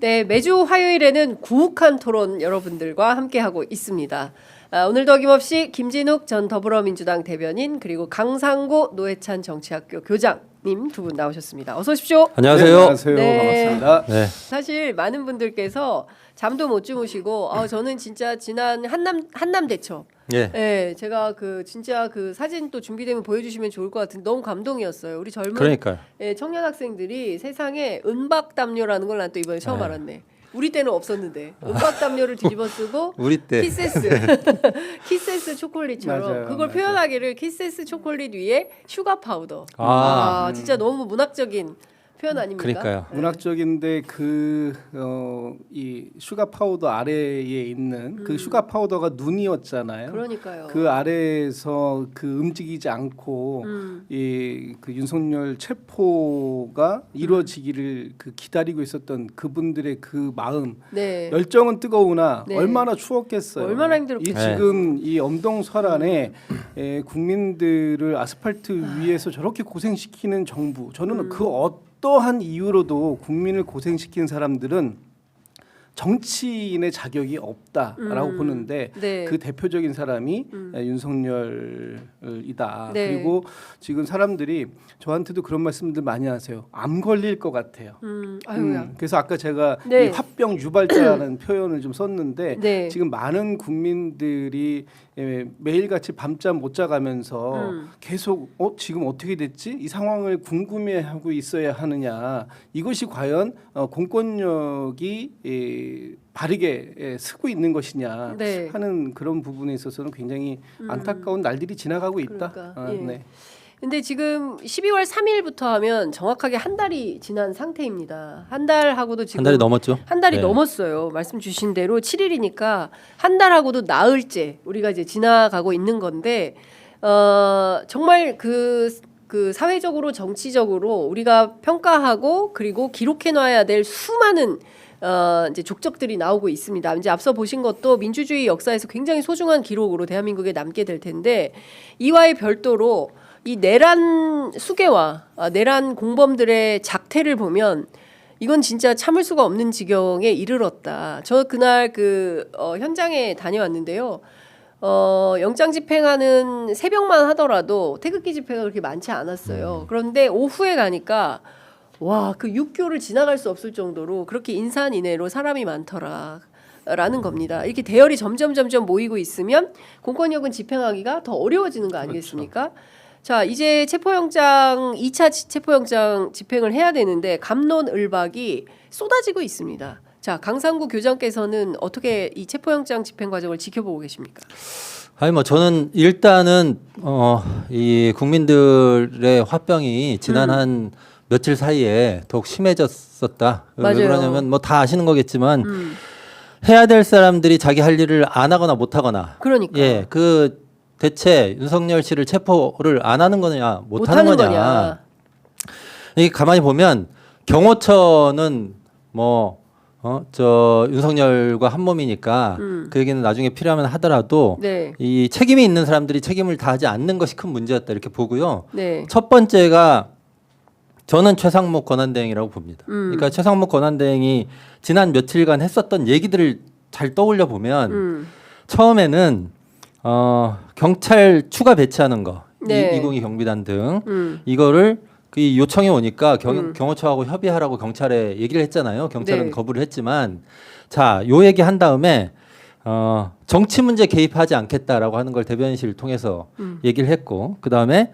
네, 매주 화요일에는 구욱한 토론 여러분들과 함께하고 있습니다. 오늘도 어김없이 김진욱 전 더불어민주당 대변인 그리고 강상구 노회찬 정치학교 교장님 두 분 나오셨습니다. 어서 오십시오. 안녕하세요. 네, 안녕하세요. 네. 반갑습니다. 네. 사실 많은 분들께서 잠도 못 주무시고 저는 진짜 지난 한남 대첩 예. 네, 제가 진짜 사진 또 준비되면 보여주시면 좋을 것 같은데 너무 감동이었어요. 우리 젊은 그러니까요. 청년 학생들이 세상에 은박담요라는 걸 난 또 이번에 처음 알았네. 우리 때는 없었는데 은박담요를 뒤집어 쓰고 우리 때 키세스 초콜릿처럼 맞아요, 그걸 맞아요. 표현하기를 키세스 초콜릿 위에 슈가 파우더. 아. 진짜 너무 문학적인 표현 아닙니까? 그러니까요. 문학적인데 이 슈가 파우더 아래에 있는 그 슈가 파우더가 눈이었잖아요. 그러니까요. 그 아래에서 움직이지 않고 그 윤석열 체포가 이루어지기를 기다리고 있었던 그분들의 그 마음, 네. 열정은 뜨거우나 네. 얼마나 추웠겠어요. 얼마나 힘들었겠어요. 지금 이 엄동설안에 국민들을 아스팔트 위에서 저렇게 고생시키는 정부, 저는 그 어떠한 이유로도 국민을 고생시킨 사람들은 정치인의 자격이 없다라고 보는데 네. 그 대표적인 사람이 윤석열이다. 네. 그리고 지금 사람들이 저한테도 그런 말씀들 많이 하세요. 암 걸릴 것 같아요. 아유야. 그래서 아까 제가 네. 이 화병 유발자라는 표현을 좀 썼는데 네. 지금 많은 국민들이 매일같이 밤잠 못 자가면서 계속 지금 어떻게 됐지? 이 상황을 궁금해하고 있어야 하느냐. 이것이 과연 공권력이 바르게 쓰고 있는 것이냐 네. 하는 그런 부분에 있어서는 굉장히 안타까운 날들이 지나가고 있다. 그러니까, 예. 네. 근데 지금 12월 3일부터 하면 정확하게 한 달이 지난 상태입니다. 한 달하고도 지금 한 달이 넘었죠. 한 달이 네. 넘었어요. 말씀 주신 대로 7일이니까 한 달하고도 나흘째 우리가 이제 지나가고 있는 건데 정말 그 사회적으로 정치적으로 우리가 평가하고 그리고 기록해놔야 될 수많은 이제 족적들이 나오고 있습니다. 이제 앞서 보신 것도 민주주의 역사에서 굉장히 소중한 기록으로 대한민국에 남게 될 텐데 이와의 별도로 이 내란 수괴와 내란 공범들의 작태를 보면 이건 진짜 참을 수가 없는 지경에 이르렀다. 저 그날 현장에 다녀왔는데요. 영장 집행하는 새벽만 하더라도 태극기 집회가 그렇게 많지 않았어요. 그런데 오후에 가니까 와, 그 육교를 지나갈 수 없을 정도로 그렇게 인산인해로 사람이 많더라라는 겁니다. 이렇게 대열이 점점 모이고 있으면 공권력은 집행하기가 더 어려워지는 거 아니겠습니까? 자, 이제 2차 체포영장 집행을 해야 되는데 갑론을박이 쏟아지고 있습니다. 자, 강상구 교장께서는 어떻게 이 체포영장 집행 과정을 지켜보고 계십니까? 아니 뭐 저는 일단은 이 국민들의 화병이 지난 한 며칠 사이에 더욱 심해졌었다. 맞아요. 왜 그러냐면 뭐 다 아시는 거겠지만 해야 될 사람들이 자기 할 일을 안 하거나 못 하거나. 그러니까. 예, 대체 윤석열 씨를 체포를 안 하는 거냐, 못 하는 거냐. 이게 가만히 보면 경호처는 윤석열과 한 몸이니까 그 얘기는 나중에 필요하면 하더라도 네. 이 책임이 있는 사람들이 책임을 다하지 않는 것이 큰 문제였다 이렇게 보고요. 네. 첫 번째가 저는 최상목 권한대행이라고 봅니다. 그러니까 최상목 권한대행이 지난 며칠간 했었던 얘기들을 잘 떠올려 보면 처음에는 경찰 추가 배치하는 거, 네. 202 경비단 등 이거를 그 요청이 오니까 경호처하고 협의하라고 경찰에 얘기를 했잖아요. 경찰은 네. 거부를 했지만 자, 요 얘기 한 다음에 정치 문제 개입하지 않겠다라고 하는 걸 대변인실을 통해서 얘기를 했고 그 다음에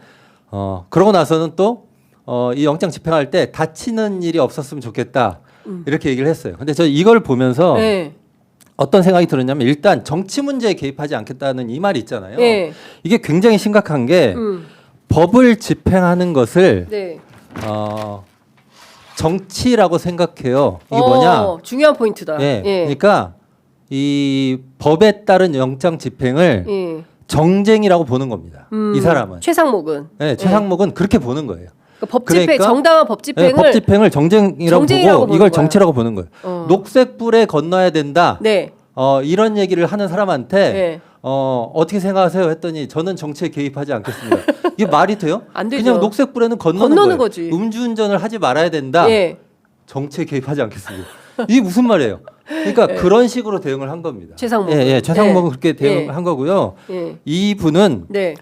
그러고 나서는 또 이 영장 집행할 때 다치는 일이 없었으면 좋겠다 이렇게 얘기를 했어요. 근데 저 이걸 보면서 네. 어떤 생각이 들었냐면 일단 정치 문제에 개입하지 않겠다는 이 말이 있잖아요. 네. 이게 굉장히 심각한 게 법을 집행하는 것을 네. 정치라고 생각해요. 이게 뭐냐? 중요한 포인트다. 예. 예. 그러니까 이 법에 따른 영장 집행을 예. 정쟁이라고 보는 겁니다. 이 사람은. 최상목은. 네, 최상목은 그렇게 보는 거예요. 법 집행, 그러니까 정당한 법 집행을. 네, 법 집행을 정쟁이라고 정쟁이라고 보고 보는 이걸 거야. 정치라고 보는 거예요. 녹색불에 건너야 된다. 네. 이런 얘기를 하는 사람한테 네. 어떻게 생각하세요? 했더니 저는 정치에 개입하지 않겠습니다. 이게 말이 돼요? 안 되죠. 그냥 녹색불에는 건너는 건너는 거예요. 거지. 음주운전을 하지 말아야 된다. 예. 정치에 개입하지 않겠습니다. 이게 무슨 말이에요? 그러니까 네. 그런 식으로 대응을 한 겁니다. 최상목. 예, 최상목은 네. 그렇게 대응한 거고요. 예. 이분은 네.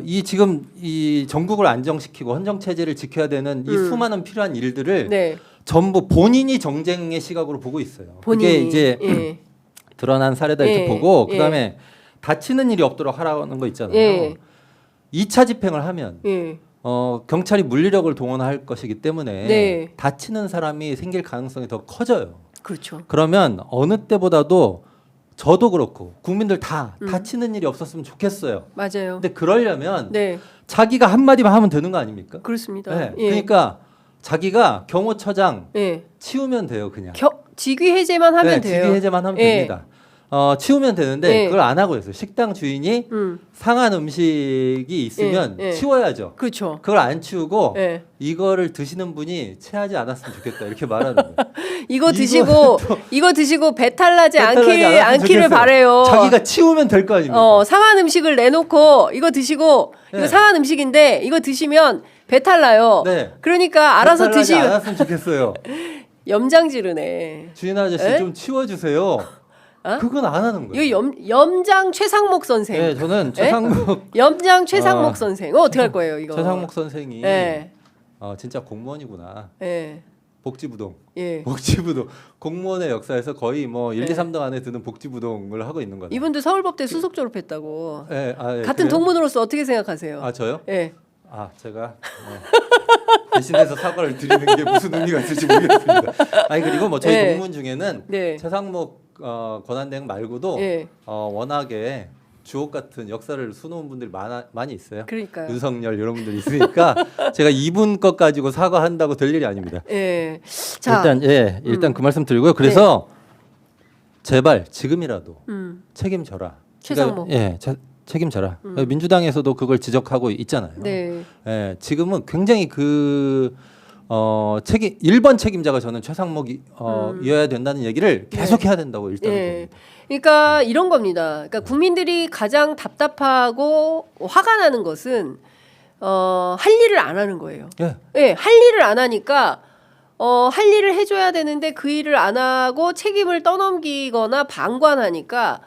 이 지금 이 전국을 안정시키고 헌정 체제를 지켜야 되는 이 수많은 필요한 일들을 네. 전부 본인이 정쟁의 시각으로 보고 있어요. 본인이. 그게 이제 예. 드러난 사례다 이렇게 예, 보고 예. 그다음에 다치는 일이 없도록 하라는 거 있잖아요. 예. 2차 집행을 하면 예. 경찰이 물리력을 동원할 것이기 때문에 네. 다치는 사람이 생길 가능성이 더 커져요. 그렇죠. 그러면 어느 때보다도 저도 그렇고 국민들 다 다치는 일이 없었으면 좋겠어요. 맞아요. 근데 그러려면 네. 자기가 한마디만 하면 되는 거 아닙니까? 그렇습니다. 네. 예. 그러니까 자기가 경호처장 예. 치우면 돼요, 그냥. 직위 해제만 하면 네, 돼요. 직위 해제만 하면 예. 됩니다. 치우면 되는데 예. 그걸 안 하고 있어요. 식당 주인이 상한 음식이 있으면 예. 치워야죠. 그렇죠. 그걸 안 치우고 예. 이거를 드시는 분이 체하지 않았으면 좋겠다 이렇게 말하는 거예요. 이거 이거 드시고 배탈 나지 배탈 나지 않았으면 않기를 좋겠어요. 바래요. 자기가 치우면 될 거 아닙니까? 상한 음식을 내놓고 이거 드시고 네. 이거 상한 음식인데 이거 드시면 배탈 나요. 네. 그러니까 알아서 배탈 나지 드시면 않았으면 좋겠어요. 염장 지르네. 주인 아저씨 에? 좀 치워주세요. 어? 그건 안 하는 거예요. 이거 염장 최상목 선생. 네, 저는 최상목 염장 최상목 선생. 어떻게 할 거예요, 이거? 최상목 선생이 예. 진짜 공무원이구나. 예. 복지부동. 예. 복지부동. 공무원의 역사에서 거의 뭐 1, 네. 2, 3등 안에 드는 복지부동을 하고 있는 거예요. 이분도 서울법대 수석 졸업했다고. 예, 예, 같은 그래요? 동문으로서 어떻게 생각하세요? 아, 저요? 예. 제가 대신해서 사과를 드리는 게 무슨 의미가 있을지 모르겠습니다. 아니 그리고 뭐 저희 네. 동문 중에는 네. 최상목 권한대행 말고도 예. 워낙에 주옥 같은 역사를 수놓은 분들이 많이 있어요. 그러니까요. 윤석열 이런 분들이 있으니까 제가 이분 것 가지고 사과한다고 될 일이 아닙니다. 예. 자, 일단 그 말씀 드리고요. 그래서 제발 지금이라도 책임져라. 최상목. 그러니까, 책임져라. 민주당에서도 그걸 지적하고 있잖아요. 네. 예, 지금은 굉장히 1번 책임자가 저는 최상목이어야 된다는 얘기를 계속 해야 된다고 일단 예. 봅니다. 그러니까 이런 겁니다. 그러니까 국민들이 가장 답답하고 화가 나는 것은 할 일을 안 하는 거예요. 예. 예, 할 일을 안 하니까 할 일을 해줘야 되는데 그 일을 안 하고 책임을 떠넘기거나 방관하니까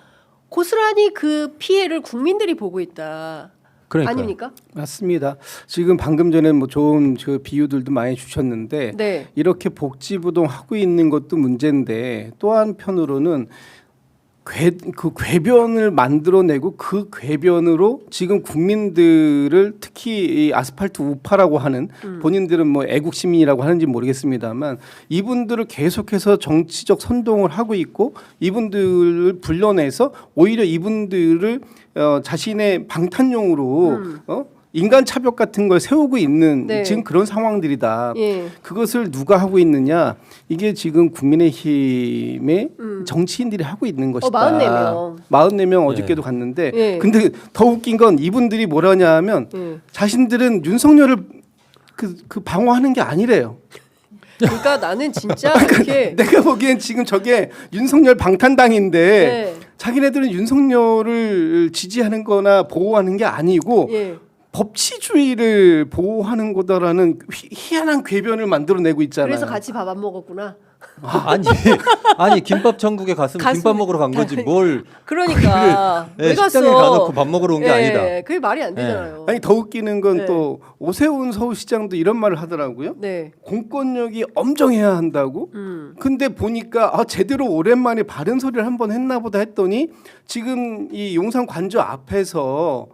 고스란히 그 피해를 국민들이 보고 있다. 그러니까요. 아닙니까? 맞습니다. 지금 방금 전에 뭐 좋은 그 비유들도 많이 주셨는데 네. 이렇게 복지부동 하고 있는 것도 문제인데 또 한편으로는 그 궤변을 만들어내고 그 궤변으로 지금 국민들을 특히 이 아스팔트 우파라고 하는 본인들은 뭐 애국 시민이라고 하는지 모르겠습니다만 이분들을 계속해서 정치적 선동을 하고 있고 이분들을 불러내서 오히려 이분들을 자신의 방탄용으로 인간 차벽 같은 걸 세우고 있는 네. 지금 그런 상황들이다. 예. 그것을 누가 하고 있느냐? 이게 지금 국민의힘의 정치인들이 하고 있는 것이다. 44명. 44명 어저께도 갔는데 예. 근데 더 웃긴 건 이분들이 뭐라냐 하면 예. 자신들은 윤석열을 그 방어하는 게 아니래요. 그러니까 나는 진짜 이렇게 내가 보기엔 지금 저게 윤석열 방탄당인데 네. 자기네들은 윤석열을 지지하는 거나 보호하는 게 아니고 예. 법치주의를 보호하는 거다라는 희한한 궤변을 만들어내고 있잖아요. 그래서 같이 밥 안 먹었구나. 아니 김밥 천국에 갔으면 김밥 먹으러 간 거지 뭘 그러니까 왜 갔어? 식당에 가놓고 밥 먹으러 온 게 예, 아니다. 그게 말이 안 되잖아요. 아니 더 웃기는 건 네. 또 오세훈 서울시장도 이런 말을 하더라고요. 네. 공권력이 엄정해야 한다고. 근데 보니까 제대로 오랜만에 바른 소리를 한번 했나 보다 했더니 지금 이 용산 관저 앞에서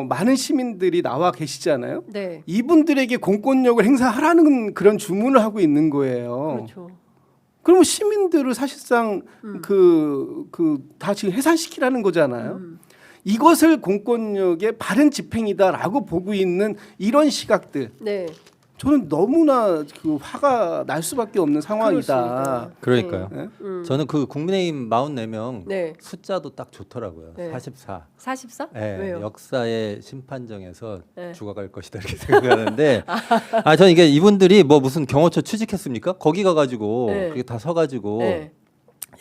많은 시민들이 나와 계시잖아요. 네. 이분들에게 공권력을 행사하라는 그런 주문을 하고 있는 거예요. 그렇죠. 그러면 시민들을 사실상 다 지금 해산시키라는 거잖아요. 이것을 공권력의 바른 집행이다라고 보고 있는 이런 시각들. 네. 저는 너무나 그 화가 날 수밖에 없는 상황이다. 그러니까요. 네? 저는 그 국민의힘 44명 네. 숫자도 딱 좋더라고요. 네. 44. 44? 네, 왜요? 역사의 심판정에서 네. 죽어갈 것이다 이렇게 생각하는데 저는 이게 이분들이 뭐 무슨 경호처 취직했습니까? 거기 가가지고 네. 그게 다 서가지고 네.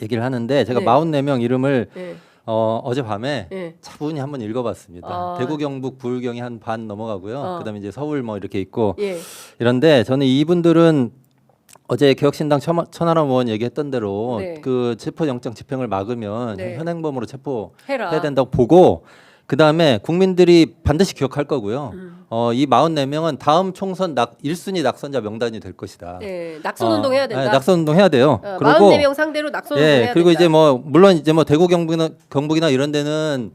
얘기를 하는데 제가 네. 44명 이름을 네. 어젯밤에 네. 차분히 한번 읽어봤습니다. 아. 대구, 경북, 부울경이 한 반 넘어가고요. 어. 그다음에 이제 서울 뭐 이렇게 있고 예. 이런데 저는 이분들은 어제 개혁신당 천하람 의원 얘기했던 대로 네. 그 체포영장 집행을 막으면 네. 현행범으로 체포해야 해라. 된다고 보고 그 다음에 국민들이 반드시 기억할 거고요. 이 44명은 다음 총선 1순위 낙선자 명단이 될 것이다. 네, 낙선운동 해야 된다. 낙선운동 해야 돼요. 44명 상대로 낙선운동 예, 해야 그리고 된다. 이제 뭐 물론 이제 뭐 대구 경북이나 이런 데는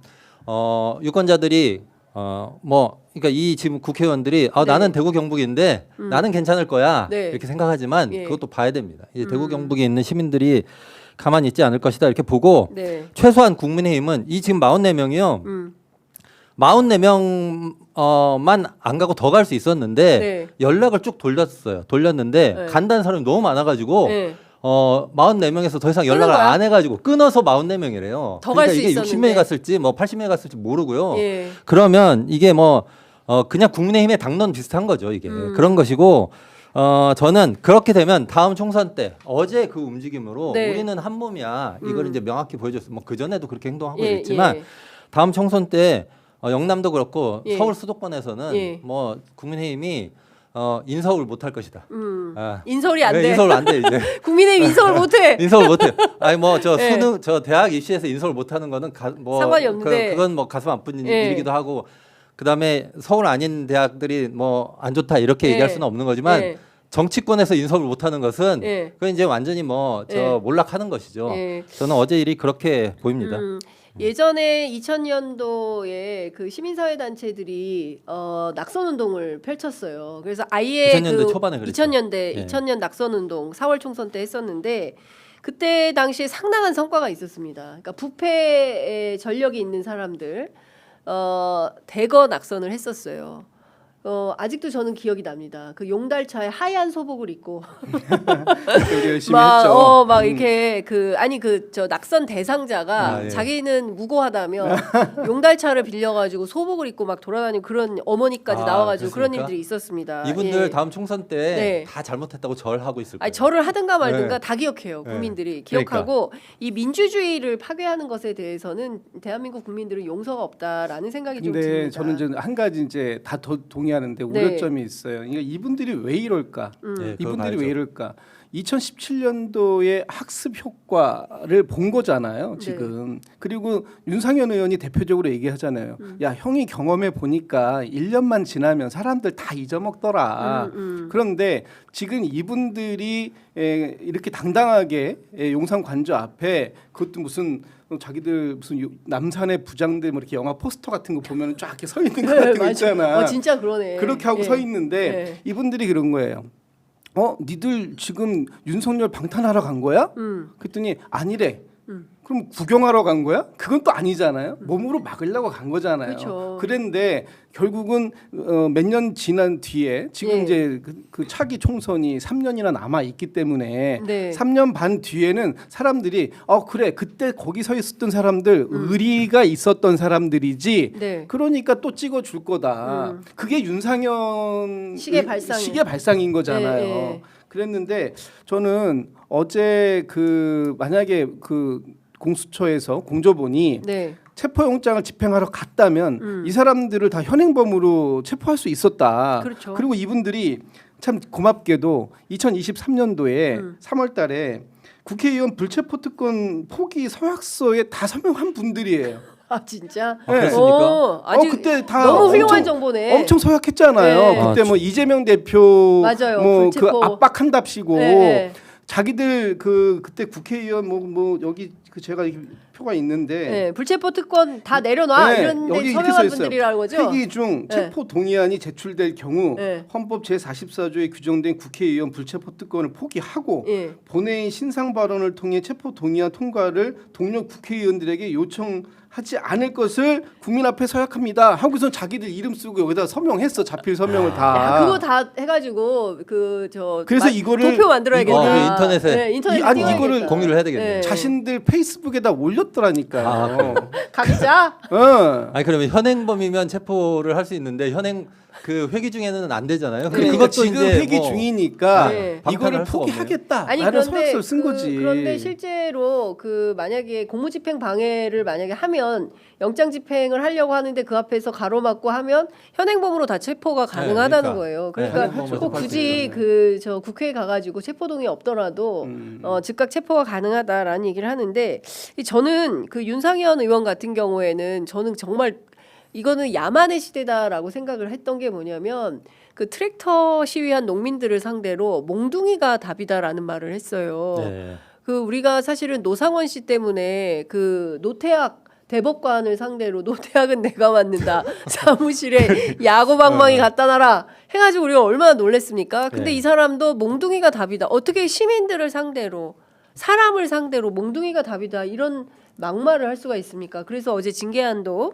유권자들이 그러니까 이 지금 국회의원들이 네. 나는 대구 경북인데 나는 괜찮을 거야 네. 이렇게 생각하지만 예. 그것도 봐야 됩니다. 이제 대구 경북에 있는 시민들이 가만히 있지 않을 것이다 이렇게 보고 네. 최소한 국민의힘은 이 지금 44명이요. 44명만 안 가고 더 갈 수 있었는데 네. 연락을 쭉 돌렸는데 네. 간다는 사람이 너무 많아가지고 네. 44명에서 더 이상 연락을 끊은 거야? 안 해가지고 끊어서 44명이래요. 더갈수 이게 있었는데. 60명이 갔을지 뭐 80명이 갔을지 모르고요. 예. 그러면 이게 그냥 국민의힘의 당론 비슷한 거죠. 이게 그런 것이고 저는 그렇게 되면 다음 총선 때 어제 그 움직임으로 네. 우리는 한 몸이야. 이걸 이제 명확히 보여줬어요. 뭐 그 전에도 그렇게 행동하고 예, 있지만 예. 다음 총선 때 영남도 그렇고 예. 서울 수도권에서는 예. 뭐 국민의힘이 인서울 못할 것이다. 인서울이 안 네, 돼. 인서울 안 돼 이제. 국민의힘 인서울 못해. 인서울 못해. 아니 뭐 저 예. 수능 저 대학 입시에서 인서울 못하는 거는 상관이 없는데. 그건 뭐 가슴 아픈 예. 일이기도 하고 그다음에 서울 아닌 대학들이 뭐 안 좋다 이렇게 예. 얘기할 수는 없는 거지만 예. 정치권에서 인서울 못하는 것은 예. 그건 이제 완전히 뭐 저 예. 몰락하는 것이죠. 예. 저는 어제 일이 그렇게 보입니다. 예전에 2000년도에 그 시민사회 단체들이 낙선 운동을 펼쳤어요. 그래서 아예 2000년대 초반에 그랬죠. 2000년대 예. 2000년 낙선 운동 4월 총선 때 했었는데 그때 당시에 상당한 성과가 있었습니다. 그러니까 부패에 전력이 있는 사람들 대거 낙선을 했었어요. 아직도 저는 기억이 납니다. 그 용달차에 하얀 소복을 입고 되게 열심히 했죠. 막 이렇게 저 낙선 대상자가 예. 자기는 무고하다며 용달차를 빌려가지고 소복을 입고 막 돌아다니는 그런 어머니까지 나와가지고 그런 그렇습니까? 일들이 있었습니다. 이분들 예. 다음 총선 때 네. 다 잘못했다고 절하고 있을 거예요. 아니 절을 하든가 말든가 네. 다 기억해요. 네. 국민들이 그러니까. 기억하고 이 민주주의를 파괴하는 것에 대해서는 대한민국 국민들은 용서가 없다라는 생각이 좀 근데 듭니다. 저는 이제 한 가지 이제 다 동의하는데 네. 우려점이 있어요. 그러니까 이분들이 왜 이럴까? 네, 그건 이분들이 알죠. 왜 이럴까? 2017년도에 학습 효과를 본 거잖아요. 지금. 그리고 윤상현 의원이 대표적으로 얘기하잖아요. 야, 형이 경험해 보니까 1년만 지나면 사람들 다 잊어먹더라. 그런데 지금 이분들이 이렇게 당당하게 용산 관저 앞에 그것도 무슨 자기들 무슨 남산의 부장들 뭐 이렇게 영화 포스터 같은 거 보면 쫙 이렇게 서 있는 거 같은 거 맞아. 있잖아. 진짜 그러네. 그렇게 하고 예. 서 있는데 예. 이분들이 그런 거예요. 니들 지금 윤석열 방탄하러 간 거야? 그랬더니 아니래. 그럼 구경하러 간 거야? 그건 또 아니잖아요. 몸으로 막으려고 간 거잖아요. 그렇죠. 그런데 결국은 몇 년 지난 뒤에 지금 예. 이제 그 차기 총선이 3년이나 남아 있기 때문에 네. 3년 반 뒤에는 사람들이 그래 그때 거기 서 있었던 사람들 의리가 있었던 사람들이지. 네. 그러니까 또 찍어줄 거다. 그게 윤상현 시계 발상이. 시계 발상인 거잖아요. 예, 예. 그랬는데 저는 어제 만약에 공수처에서 공조본이 네. 체포영장을 집행하러 갔다면 이 사람들을 다 현행범으로 체포할 수 있었다. 그렇죠. 그리고 이분들이 참 고맙게도 2023년도에 3월달에 국회의원 불체포 특권 포기 서약서에 다 서명한 분들이에요. 아 진짜? 아, 그렇습니까? 아주 그때 다 너무 훌륭한 엄청- 정보네. 엄청 서약했잖아요. 네. 그때 아, 뭐 이재명 대표 맞아요. 뭐 그 불체포. 압박한답시고 네. 자기들 그때 국회의원 뭐 여기 제가 이렇게 표가 있는데 네, 불체포 특권 다 내려놔 네, 이런데 여기 이렇게 써 서명한 있어요. 분들이라는 거죠? 회기 중 네. 체포 동의안이 제출될 경우 네. 헌법 제44조에 규정된 국회의원 불체포 특권을 포기하고 예. 본회의 신상 발언을 통해 체포 동의안 통과를 동료 국회의원들에게 요청하지 않을 것을 국민 앞에 서약합니다. 하고선 자기들 이름 쓰고 여기다 서명했어. 자필 서명을 다. 야, 그거 다 해가지고 그래서 이거를 도표 만들어야겠다. 이거를 인터넷에 네, 인터넷에 아니, 띄워야겠다. 이거를 공유를 해야 되겠네요. 네. 자신들 페이스북에다 올렸더라니까요. 아, 그래요? 각자 어. 아니 그러면 현행범이면 체포를 할 수 있는데 그 회기 중에는 안 되잖아요. 근데 그러니까 그것도 지금 이제 회기 뭐 중이니까 네. 이거를 방탄할 수가 포기하겠다라는 서약서를 쓴 거지. 그런데 실제로 그 만약에 공무집행 방해를 만약에 하면 영장 집행을 하려고 하는데 그 앞에서 가로막고 하면 현행범으로 다 체포가 가능하다는 그러니까. 거예요. 네, 그러니까 현행범으로 꼭 체포할 수 굳이 있는. 그 저 국회에 가가지고 체포동의 없더라도 즉각 체포가 가능하다라는 얘기를 하는데 저는 그 윤상현 의원 같은 경우에는 저는 정말 이거는 야만의 시대다라고 생각을 했던 게 뭐냐면 그 트랙터 시위한 농민들을 상대로 몽둥이가 답이다라는 말을 했어요. 네. 그 우리가 사실은 노상원 씨 때문에 그 노태학 대법관을 상대로 노태학은 내가 맡는다 사무실에 야구방망이 갖다 놔라 해가지고 우리가 얼마나 놀랬습니까? 근데 네. 이 사람도 몽둥이가 답이다. 어떻게 시민들을 상대로 사람을 상대로 몽둥이가 답이다 이런 막말을 할 수가 있습니까? 그래서 어제 징계안도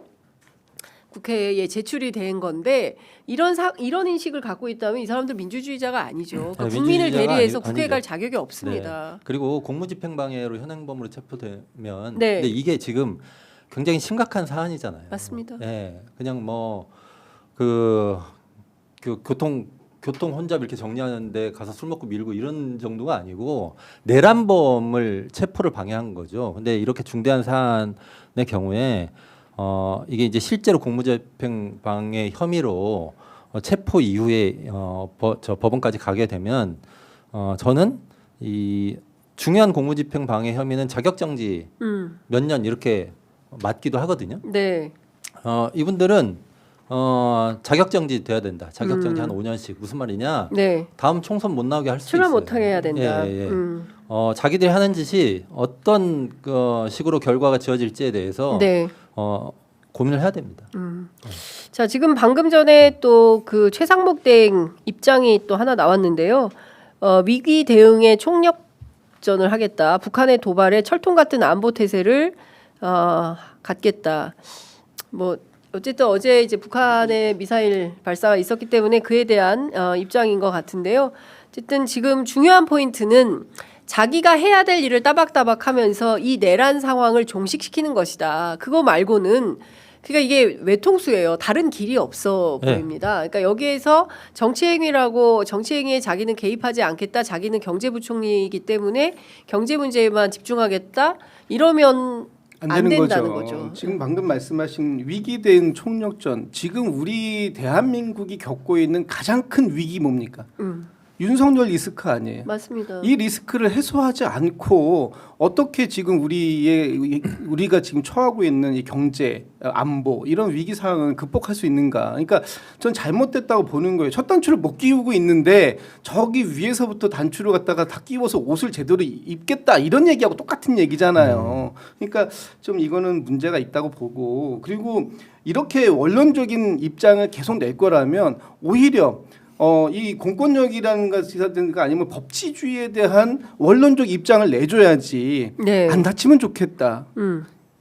국회에 제출이 된 건데 이런 인식을 갖고 있다면 이 사람들 민주주의자가 아니죠. 그러니까 네, 국민을 민주주의자가 대리해서 아니- 국회에 아니죠. 갈 자격이 없습니다. 네. 그리고 공무집행방해로 현행범으로 체포되면 네. 근데 이게 지금 굉장히 심각한 사안이잖아요. 맞습니다. 네. 그냥 뭐 그 교통 혼잡 이렇게 정리하는데 가서 술 먹고 밀고 이런 정도가 아니고 내란범을 체포를 방해한 거죠. 근데 이렇게 중대한 사안의 경우에 이게 이제 실제로 공무집행 방해 혐의로 체포 이후에 법원까지 가게 되면 저는 이 중요한 공무집행 방해 혐의는 자격정지 몇 년 이렇게 맞기도 하거든요. 네. 이분들은 자격정지 돼야 된다. 자격정지 한 5년씩 무슨 말이냐? 네. 다음 총선 못 나오게 할 수 출마 있어요. 못하게 해야 된다. 예, 예. 자기들이 하는 짓이 어떤 식으로 결과가 지어질지에 대해서 네. 고민을 해야 됩니다. 자, 지금 방금 전에 또 그 최상목 대행 입장이 또 하나 나왔는데요. 위기 대응에 총력전을 하겠다. 북한의 도발에 철통 같은 안보 태세를 갖겠다. 뭐 어쨌든 어제 이제 북한의 미사일 발사가 있었기 때문에 그에 대한 입장인 것 같은데요. 어쨌든 지금 중요한 포인트는 자기가 해야 될 일을 따박따박하면서 이 내란 상황을 종식시키는 것이다. 그거 말고는 그러니까 이게 외통수예요. 다른 길이 없어 네. 보입니다. 그러니까 여기에서 정치행위라고 정치행위에 자기는 개입하지 않겠다. 자기는 경제부총리이기 때문에 경제 문제에만 집중하겠다. 이러면 안 된다는 거죠. 지금 방금 말씀하신 위기 대응 총력전, 지금 우리 대한민국이 겪고 있는 가장 큰 위기 뭡니까? 윤석열 리스크 아니에요. 맞습니다. 이 리스크를 해소하지 않고 어떻게 지금 우리가 지금 처하고 있는 이 경제, 안보 이런 위기 상황을 극복할 수 있는가? 그러니까 전 잘못됐다고 보는 거예요. 첫 단추를 못 끼우고 있는데 저기 위에서부터 단추를 갖다가 다 끼워서 옷을 제대로 입겠다 이런 얘기하고 똑같은 얘기잖아요. 그러니까 좀 이거는 문제가 있다고 보고, 그리고 이렇게 원론적인 입장을 계속 낼 거라면 오히려 이 공권력이라는 것이라든가 아니면 법치주의에 대한 원론적 입장을 내줘야지. 네. 안 다치면 좋겠다.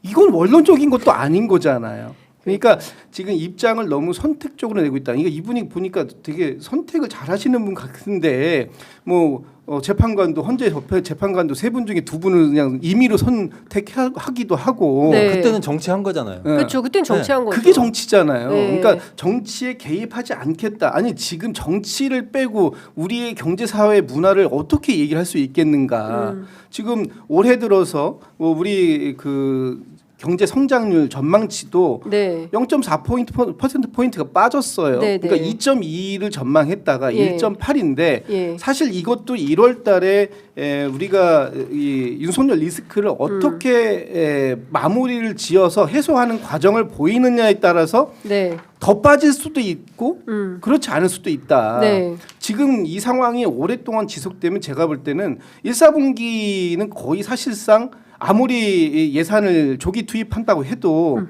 이건 원론적인 것도 아닌 거잖아요. 그러니까 지금 입장을 너무 선택적으로 내고 있다. 그러니까 이분이 보니까 되게 선택을 잘하시는 분 같은데 뭐 재판관도 헌재 재판관도 세 분 중에 두 분을 그냥 임의로 선택하기도 하고. 네. 그때는 정치한 거잖아요. 네. 그렇죠. 그땐 정치한 거죠. 그게 정치잖아요. 네. 그러니까 정치에 개입하지 않겠다. 아니 지금 정치를 빼고 우리의 경제 사회 문화를 어떻게 얘기를 할 수 있겠는가? 지금 올해 들어서 우리 그 경제 성장률 전망치도 네. 0.4% 포인트가 빠졌어요. 네, 네. 그러니까 2.2를 전망했다가 예. 1.8인데 예. 사실 이것도 1월달에 우리가 이 윤석열 리스크를 어떻게 마무리를 지어서 해소하는 과정을 보이느냐에 따라서 네. 더 빠질 수도 있고 그렇지 않을 수도 있다. 네. 지금 이 상황이 오랫동안 지속되면 제가 볼 때는 1사분기는 거의 사실상 아무리 예산을 조기 투입한다고 해도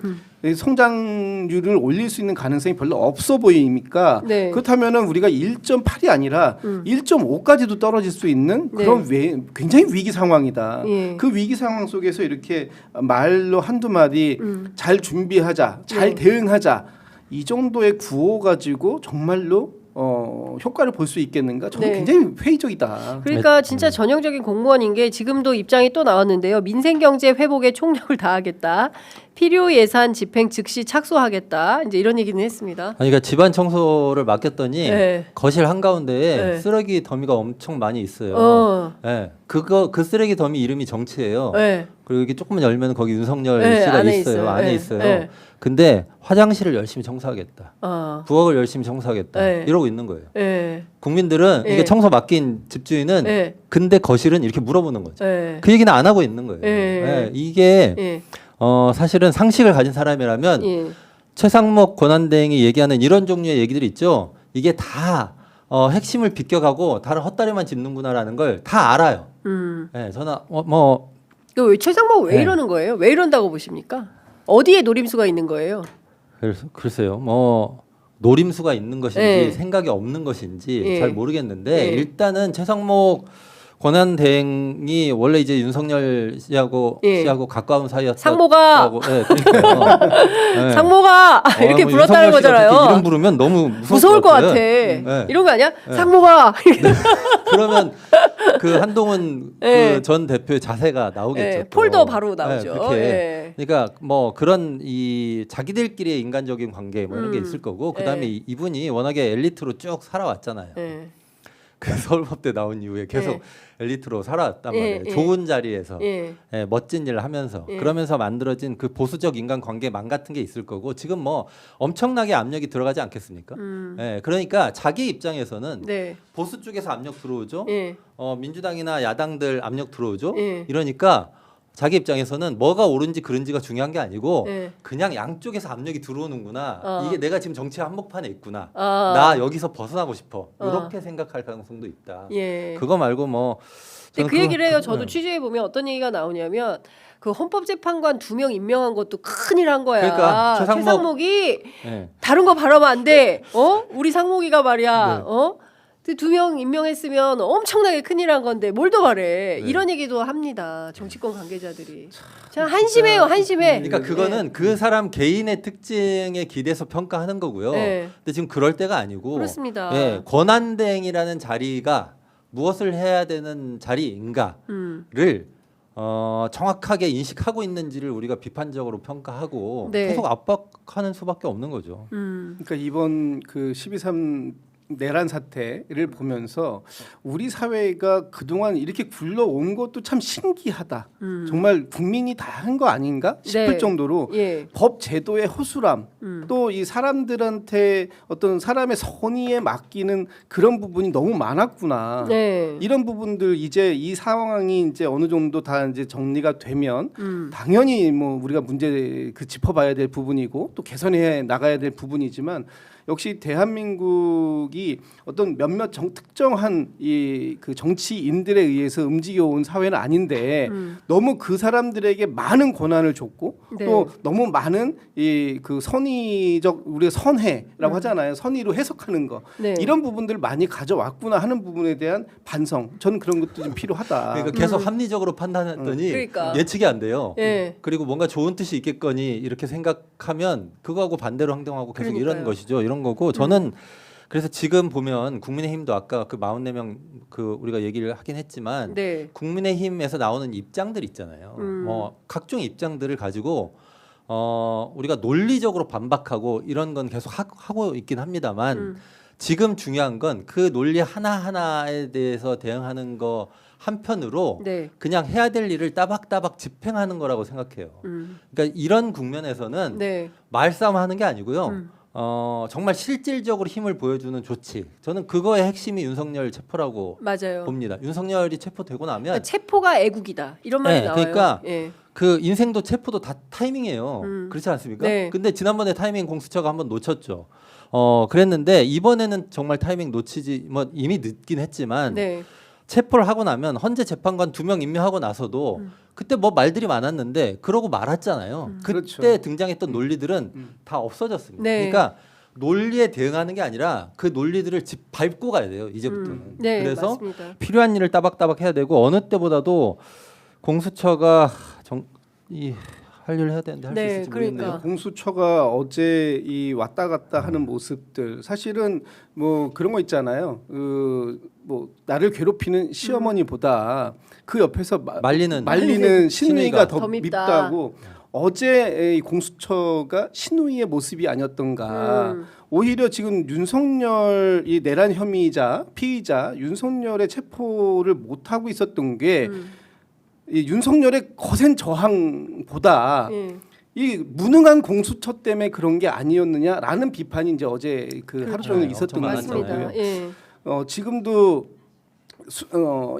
성장률을 올릴 수 있는 가능성이 별로 없어 보이니까 네. 그렇다면은 우리가 1.8이 아니라 1.5까지도 떨어질 수 있는 그런 굉장히 위기 상황이다. 예. 그 위기 상황 속에서 이렇게 말로 한두 마디 잘 준비하자, 잘 네. 대응하자 이 정도의 구호 가지고 정말로 효과를 볼 수 있겠는가? 저는 네. 굉장히 회의적이다. 그러니까 진짜 전형적인 공무원인 게 지금도 입장이 또 나왔는데요. 민생경제 회복에 총력을 다하겠다. 필요 예산 집행 즉시 착수하겠다. 이제 이런 얘기는 했습니다. 아니, 그러니까 집안 청소를 맡겼더니 네. 거실 한 가운데에 네. 쓰레기 더미가 엄청 많이 있어요. 네. 그 쓰레기 더미 이름이 정치예요. 네. 그리고 이게 조금 열면 거기 윤석열 네, 씨가 안에 있어요. 있어요. 안에 네. 있어요. 네. 근데 화장실을 열심히 청소하겠다. 부엌을 열심히 청소하겠다. 네. 이러고 있는 거예요. 네. 국민들은 네. 이게 청소 맡긴 집주인은 네. 근데 거실은 이렇게 물어보는 거죠. 네. 그 얘기는 안 하고 있는 거예요. 네. 네. 이게 예. 사실은 상식을 가진 사람이라면 예. 최상목 권한대행이 얘기하는 이런 종류의 얘기들이 있죠. 이게 다 핵심을 비껴가고 다른 헛다리만 짚는구나라는 걸 다 알아요. 네, 저는 왜 최상목 왜 네. 이러는 거예요? 왜 이런다고 보십니까? 어디에 노림수가 있는 거예요? 글쎄요. 노림수가 있는 것인지 네. 생각이 없는 것인지 네. 잘 모르겠는데 네. 일단은 최상목 권한대행이 원래 이제 윤석열 씨하고 예. 가까운 사이였다고. 상모가 네, 그러니까요. 네. 상모가 이렇게 뭐 불렀다는 윤석열 씨가 그렇게 거잖아요. 이름 부르면 너무 무서울 것 같아. 네. 이런 거 아니야? 네. 상모가 그러면 그 한동훈 네. 그 전 대표의 자세가 나오겠죠. 예, 또. 폴더 바로 나오죠. 네, 그렇게. 예. 그러니까 뭐 그런 이 자기들끼리의 인간적인 관계 뭐 이런 게 있을 거고 그다음에 예. 이분이 워낙에 엘리트로 쭉 살아왔잖아요. 예. 그 서울법대 나온 이후에 계속 엘리트로 살아왔단 예, 말이에요. 예. 좋은 자리에서 예. 예, 멋진 일을 하면서 예. 그러면서 만들어진 그 보수적 인간 관계망 같은 게 있을 거고 지금 뭐 엄청나게 압력이 들어가지 않겠습니까? 예, 그러니까 자기 입장에서는 네. 보수 쪽에서 압력 들어오죠. 예. 민주당이나 야당들 압력 들어오죠. 예. 이러니까 자기 입장에서는 뭐가 옳은지 그른지가 중요한 게 아니고 예. 그냥 양쪽에서 압력이 들어오는구나. 어. 이게 내가 지금 정치 한복판에 있구나. 아. 나 여기서 벗어나고 싶어. 어. 이렇게 생각할 가능성도 있다. 예. 그거 말고 뭐 근데 저는 그 얘기를 해요. 네. 저도 취재해 보면 어떤 얘기가 나오냐면 그 헌법재판관 2명 임명한 것도 큰일 한 거야. 그러니까 최상목이 예. 다른 거 바라면 안 돼. 우리 상목이가 말이야. 네. 2명 임명했으면 엄청나게 큰일한 건데 뭘 더 바래. 네. 이런 얘기도 합니다. 정치권 관계자들이. 참 한심해요. 한심해. 그러니까 그거는 그 사람 개인의 특징에 기대서 평가하는 거고요. 네. 근데 지금 그럴 때가 아니고 그렇습니다. 예, 권한대행이라는 자리가 무엇을 해야 되는 자리인가를 정확하게 인식하고 있는지를 우리가 비판적으로 평가하고 네. 계속 압박하는 수밖에 없는 거죠. 그러니까 이번 그 12.3 내란 사태를 보면서 우리 사회가 그동안 이렇게 굴러온 것도 참 신기하다. 정말 국민이 다 한 거 아닌가 싶을 네. 정도로 예. 법 제도의 허술함 또 이 사람들한테 어떤 사람의 선의에 맡기는 그런 부분이 너무 많았구나. 네. 이런 부분들 이제 이 상황이 이제 어느 정도 다 이제 정리가 되면 당연히 뭐 우리가 문제 그 짚어봐야 될 부분이고 또 개선해 나가야 될 부분이지만 역시 대한민국이 어떤 몇몇 특정한 이 그 정치인들에 의해서 움직여온 사회는 아닌데 너무 그 사람들에게 많은 권한을 줬고 네. 또 너무 많은 이 그 선의적 우리가 선해라고 하잖아요. 선의로 해석하는 거 네. 이런 부분들을 많이 가져왔구나 하는 부분에 대한 반성. 저는 그런 것도 좀 필요하다. 그러니까 계속 합리적으로 판단했더니 그러니까. 예측이 안 돼요. 예. 그리고 뭔가 좋은 뜻이 있겠거니 이렇게 생각하면 그거하고 반대로 행동하고 계속 그러니까요. 이런 것이죠. 이런 거고 저는 그래서 지금 보면 국민의힘도 아까 그 44명 그 우리가 얘기를 하긴 했지만 네. 국민의힘에서 나오는 입장들 있잖아요. 뭐 각종 입장들을 가지고 우리가 논리적으로 반박하고 이런 건 계속 하고 있긴 합니다만 지금 중요한 건 그 논리 하나하나에 대해서 대응하는 거 한편으로 네. 그냥 해야 될 일을 따박따박 집행하는 거라고 생각해요. 그러니까 이런 국면에서는 네. 말싸움하는 게 아니고요. 정말 실질적으로 힘을 보여주는 조치. 저는 그거의 핵심이 윤석열 체포라고 맞아요. 봅니다. 윤석열이 체포되고 나면 그러니까 체포가 애국이다. 이런 말이 네, 나와요. 그러니까 예. 그 인생도 체포도 다 타이밍이에요. 그렇지 않습니까? 네. 근데 지난번에 타이밍 공수처가 한번 놓쳤죠. 그랬는데 이번에는 정말 타이밍 놓치지 뭐 이미 늦긴 했지만 네. 체포를 하고 나면 헌재 재판관 2명 임명하고 나서도 그때 뭐 말들이 많았는데 그러고 말았잖아요. 그때 그렇죠. 등장했던 논리들은 다 없어졌습니다. 네. 그러니까 논리에 대응하는 게 아니라 그 논리들을 밟고 가야 돼요. 이제부터는. 네, 그래서 맞습니다. 필요한 일을 따박따박 해야 되고 어느 때보다도 공수처가 할 할 일을 해야 되는데 할 수 네, 있을지 모르겠네요. 그러니까. 공수처가 어제 이 왔다 갔다 하는 모습들 사실은 뭐 그런 거 있잖아요. 뭐 나를 괴롭히는 시어머니보다 그 옆에서 말리는 신우이가 더 더 밉다. 밉다고 어제 이 공수처가 신우이의 모습이 아니었던가. 오히려 지금 윤석열 이 내란 혐의자 피의자 윤석열의 체포를 못 하고 있었던 게 이 윤석열의 거센 저항보다 예. 이 무능한 공수처 때문에 그런 게 아니었느냐라는 비판이 이제 어제 그 하루 종일 그렇죠. 있었던 것 엄청 같고요. 맞습니다. 예. 지금도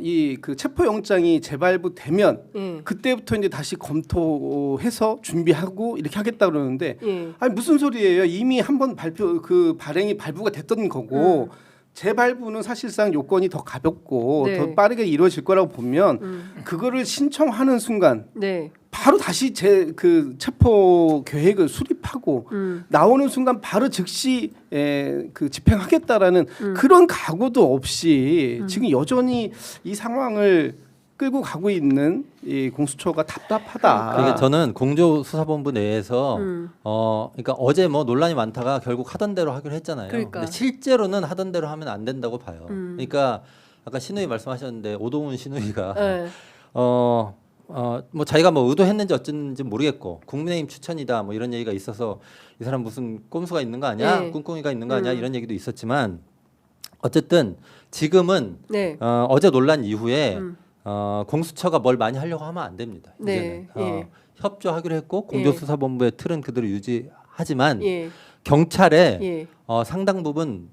이 그 체포 영장이 재발부되면 예. 그때부터 이제 다시 검토해서 준비하고 이렇게 하겠다 그러는데 예. 아니 무슨 소리예요? 이미 한번 발행이 발부가 됐던 거고 재발부는 사실상 요건이 더 가볍고 네. 더 빠르게 이루어질 거라고 보면 그거를 신청하는 순간 네. 바로 다시 그 체포 계획을 수립하고 나오는 순간 바로 즉시 그 집행하겠다라는 그런 각오도 없이 지금 여전히 이 상황을 끌고 가고 있는 이 공수처가 답답하다. 그러니까 저는 공조수사본부 내에서 그러니까 어제 뭐 논란이 많다가 결국 하던 대로 하기로 했잖아요. 그러니까. 근데 실제로는 하던 대로 하면 안 된다고 봐요. 그러니까 아까 신우이 말씀하셨는데 오동훈 신우이가 예. 뭐 자기가 뭐 의도했는지 어쨌는지 모르겠고 국민의힘 추천이다 뭐 이런 얘기가 있어서 이 사람 무슨 꼼수가 있는 거 아니야? 네. 꿍꿍이가 있는 거 아니야? 이런 얘기도 있었지만 어쨌든 지금은 네. 어제 논란 이후에 공수처가 뭘 많이 하려고 하면 안 됩니다. 네, 이제는 예. 협조하기로 했고 공조수사본부의 틀은 그대로 유지하지만 예. 경찰에 예. 상당 부분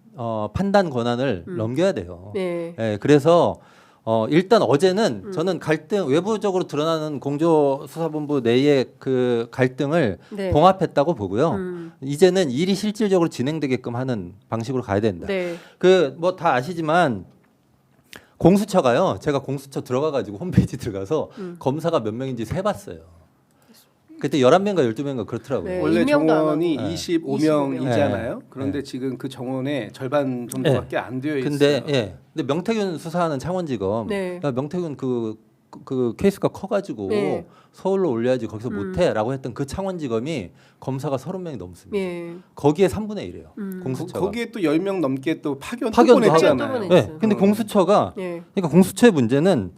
판단 권한을 넘겨야 돼요. 네. 예, 그래서 일단 어제는 저는 갈등 외부적으로 드러나는 공조수사본부 내의 그 갈등을 네. 봉합했다고 보고요. 이제는 일이 실질적으로 진행되게끔 하는 방식으로 가야 된다. 네. 그 뭐 다 아시지만 공수처가요. 제가 공수처 들어가가지고 홈페이지 들어가서 검사가 몇 명인지 세봤어요. 그때 11명인가 12명인가 그렇더라고요. 네. 원래 임명도 안 정원이 하고. 25명이잖아요. 네. 그런데 네. 지금 그 정원의 절반 정도밖에 안 되어 있어요. 근데 명태균 수사하는 창원지검 네. 야, 명태균 그 케이스가 커가지고 네. 서울로 올려야지 거기서 못해라고 했던 그 창원지검이 검사가 30명이 넘습니다. 예. 거기에 3분의 1이에요. 공수처가. 거기에 또 10명 넘게 또 파견 파견도 또 하고. 보냈잖아요. 네. 근데 공수처가 예. 그러니까 공수처의 문제는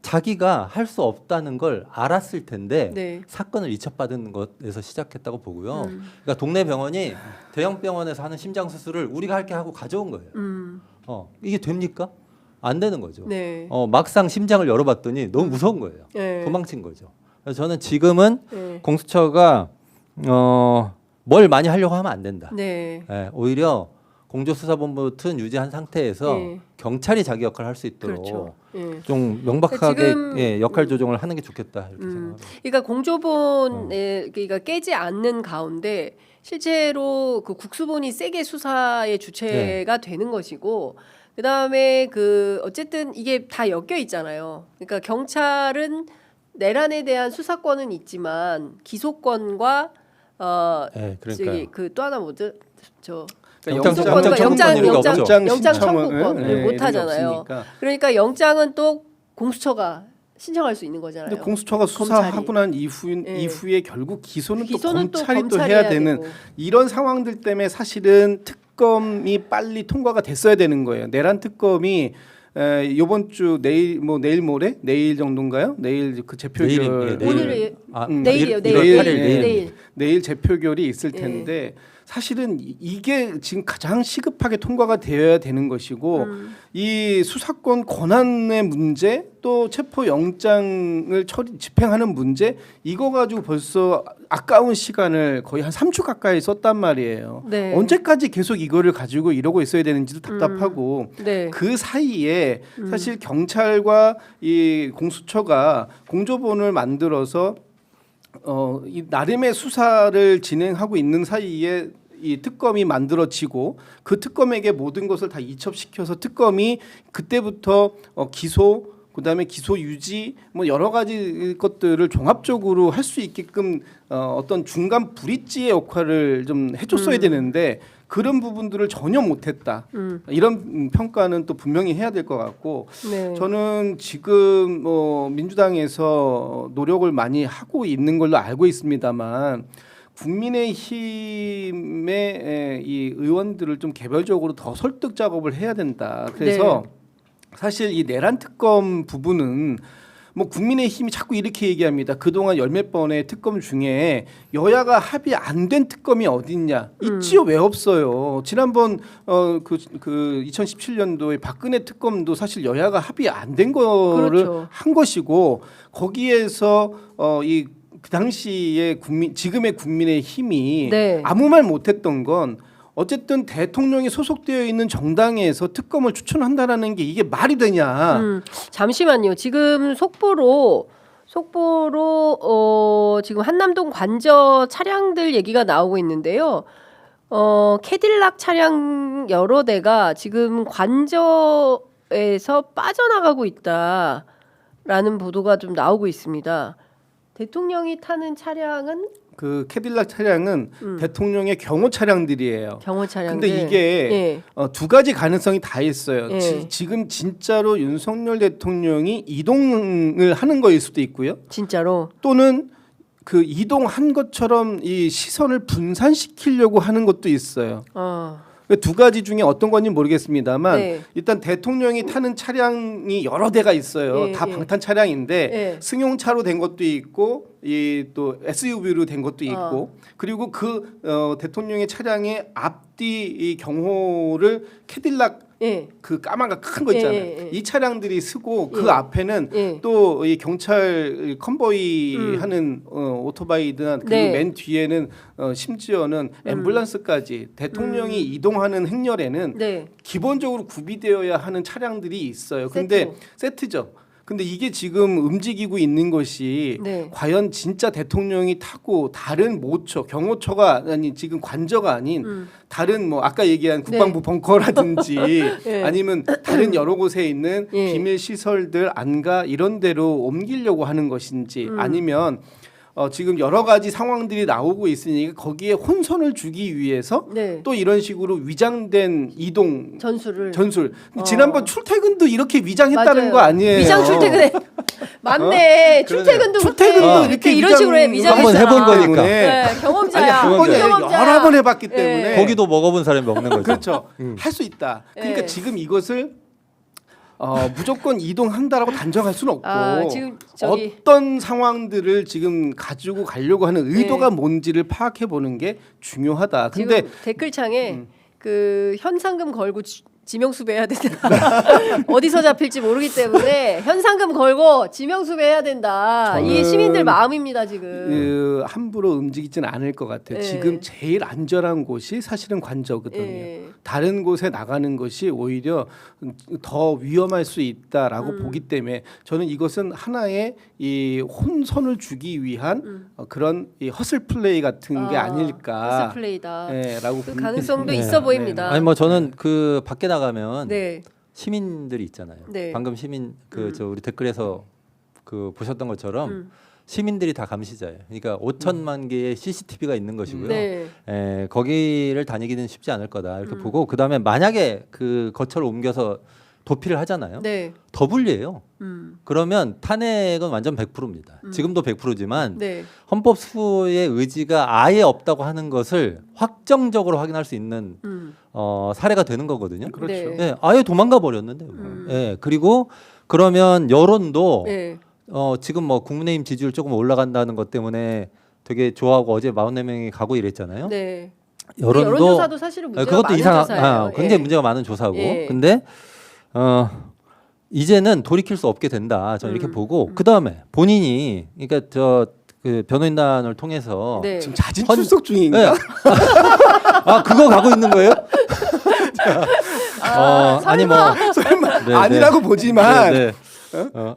자기가 할 수 없다는 걸 알았을 텐데 네. 사건을 이첩받은 것에서 시작했다고 보고요. 그러니까 동네 병원이 대형 병원에서 하는 심장 수술을 우리가 할게 하고 가져온 거예요. 이게 됩니까? 안 되는 거죠. 네. 막상 심장을 열어봤더니 너무 무서운 거예요. 예. 도망친 거죠. 그래서 저는 지금은 예. 공수처가 뭘 많이 하려고 하면 안 된다. 네. 예, 오히려 공조수사본부 튼 유지한 상태에서 예. 경찰이 자기 역할을 할 수 있도록 그렇죠. 예. 좀 명백하게 지금 역할 조정을 하는 게 좋겠다 이렇게 생각합니다. 그러니까 공조본에 그러니까 깨지 않는 가운데 실제로 그 국수본이 세게 수사의 주체가 되는 것이고 그다음에 그 어쨌든 이게 다 엮여 있잖아요. 그러니까 경찰은 내란에 대한 수사권은 있지만 기소권과 네, 저기 그러니까요. 그 또 하나 뭐죠? 저 영장 기소권과 청구권 이런 게 없죠. 영장 신청은, 청구권을 네, 못 이런 게 하잖아요. 없으니까. 그러니까 영장은 또 공수처가 신청할 수 있는 거잖아요. 근데 공수처가 수사하고 난 이후에 결국 기소는 또 검찰이 또 해야 되는 되고. 이런 상황들 때문에 사실은 특검이 빨리 통과가 됐어야 되는 거예요. 내란 특검이 이번 주 내일 모레 내일 정도인가요? 내일 그 재표결 오늘이 내일이요. 내일 재표결이 있을 텐데 사실은 이게 지금 가장 시급하게 통과가 되어야 되는 것이고 이 수사권 권한의 문제 또 체포 영장을 집행하는 문제 이거 가지고 벌써 아까운 시간을 거의 한 3주 가까이 썼단 말이에요. 네. 언제까지 계속 이거를 가지고 이러고 있어야 되는지도 답답하고 네. 그 사이에 사실 경찰과 이 공수처가 공조본을 만들어서 이 나름의 수사를 진행하고 있는 사이에 이 특검이 만들어지고 그 특검에게 모든 것을 다 이첩시켜서 특검이 그때부터 기소 그다음에 기소 유지 뭐 여러 가지 것들을 종합적으로 할 수 있게끔 어떤 중간 브릿지의 역할을 좀 해줬어야 되는데 그런 부분들을 전혀 못했다. 이런 평가는 또 분명히 해야 될 것 같고 네. 저는 지금 뭐 민주당에서 노력을 많이 하고 있는 걸로 알고 있습니다만 국민의힘의 이 의원들을 좀 개별적으로 더 설득 작업을 해야 된다. 그래서 사실 이 내란 특검 부분은 뭐 국민의힘이 자꾸 이렇게 얘기합니다. 그동안 열몇 번의 특검 중에 여야가 합의 안 된 특검이 어딨냐? 있지요? 왜 없어요? 지난번 그 2017년도에 박근혜 특검도 사실 여야가 합의 안 된 거를 그렇죠. 한 것이고 거기에서 그 당시에 지금의 국민의힘이 네. 아무 아무 말 못했던 건 어쨌든 대통령이 소속되어 있는 정당에서 특검을 추천한다라는 게 이게 말이 되냐? 잠시만요. 지금 속보로 지금 한남동 관저 차량들 얘기가 나오고 있는데요. 캐딜락 차량 여러 대가 지금 관저에서 빠져나가고 있다라는 보도가 좀 나오고 있습니다. 대통령이 타는 차량은 그 캐딜락 차량은 대통령의 경호 차량들이에요. 경호 차량들. 근데 이게 두 가지 가능성이 다 있어요. 예. 지금 진짜로 윤석열 대통령이 이동을 하는 거일 수도 있고요. 진짜로. 또는 그 이동한 것처럼 이 시선을 분산시키려고 하는 것도 있어요. 두 가지 중에 어떤 건지 모르겠습니다만 네. 일단 대통령이 타는 차량이 여러 대가 있어요. 예, 다 예. 방탄 차량인데 예. 승용차로 된 것도 있고 이 또 SUV로 된 것도 있고 그리고 그 대통령의 차량의 앞뒤 이 경호를 캐딜락 예. 그 까마가 큰 거 있잖아요. 예. 이 차량들이 쓰고 그 예. 앞에는 예. 또 이 경찰 컨보이 하는 오토바이든 그리고 네. 맨 뒤에는 심지어는 앰뷸런스까지 대통령이 이동하는 행렬에는 네. 기본적으로 구비되어야 하는 차량들이 있어요. 근데 세트죠. 근데 이게 지금 움직이고 있는 것이 네. 과연 진짜 대통령이 타고 다른 모처, 경호처가 아니 지금 관저가 아닌 다른 뭐 아까 얘기한 국방부 벙커라든지 네. 아니면 다른 여러 곳에 있는 예. 비밀 시설들 안가 이런 데로 옮기려고 하는 것인지 아니면 지금 여러 가지 상황들이 나오고 있으니까 거기에 혼선을 주기 위해서 네. 또 이런 식으로 위장된 이동 전술. 지난번 출퇴근도 이렇게 위장했다는 맞아요. 거 아니에요? 위장 출퇴근해. 맞네. 출퇴근도 출퇴근도 못해. 이렇게 이런 식으로 해. 위장 위장했잖아. 한번 해본 거니까. 네, 경험자야. 한 번이 아니라 경험자야. 여러 번 해봤기 네. 때문에 고기도 먹어본 사람이 먹는 거죠. 그렇죠. 할 수 있다. 그러니까 네. 지금 이것을 무조건 이동한다라고 단정할 수는 없고 지금 저기 어떤 상황들을 지금 가지고 가려고 하는 의도가 뭔지를 파악해 보는 게 중요하다. 근데 지금 댓글창에 그 현상금 걸고 지명수배해야 된다. 어디서 잡힐지 모르기 때문에 현상금 걸고 지명수배해야 된다. 이 시민들 마음입니다 지금. 함부로 움직이지는 않을 것 같아요. 네. 지금 제일 안전한 곳이 사실은 관저거든요. 예. 다른 곳에 나가는 것이 오히려 더 위험할 수 있다라고 보기 때문에 저는 이것은 하나의 이 혼선을 주기 위한 그런 이 허슬 플레이 같은 게 아닐까. 허슬 플레이다. 라고 그 가능성도 네. 있어 보입니다. 아니 뭐 저는 그 밖에 나가면 네. 시민들이 있잖아요. 네. 방금 시민 저 우리 댓글에서 그 보셨던 것처럼 시민들이 다 감시자예요. 그러니까 5천만 개의 CCTV가 있는 것이고요. 네. 거기를 다니기는 쉽지 않을 거다 이렇게 보고 그 다음에 만약에 그 거처를 옮겨서 도피를 하잖아요. 네. 더 불리해요. 그러면 탄핵은 완전 100%입니다. 지금도 100%지만 네. 헌법 수호의 의지가 아예 없다고 하는 것을 확정적으로 확인할 수 있는 사례가 되는 거거든요. 그렇죠. 네. 네, 아예 도망가 버렸는데요. 네, 그리고 그러면 여론도 네. 지금 뭐 국민의힘 지지율 조금 올라간다는 것 때문에 되게 좋아하고 어제 44명이 가고 이랬잖아요. 네. 여론도 여론조사도 사실은 문제가 그것도 많은 이상한 조사예요. 굉장히 예. 문제가 많은 조사고. 예. 근데 이제는 돌이킬 수 없게 된다. 저는 이렇게 보고 그 다음에 본인이 그러니까 그 변호인단을 통해서 네. 지금 자진 출석 중인가? 네. 그거 가고 있는 거예요? 아니 뭐 설마 네, 아니라고 보지만 네, 네.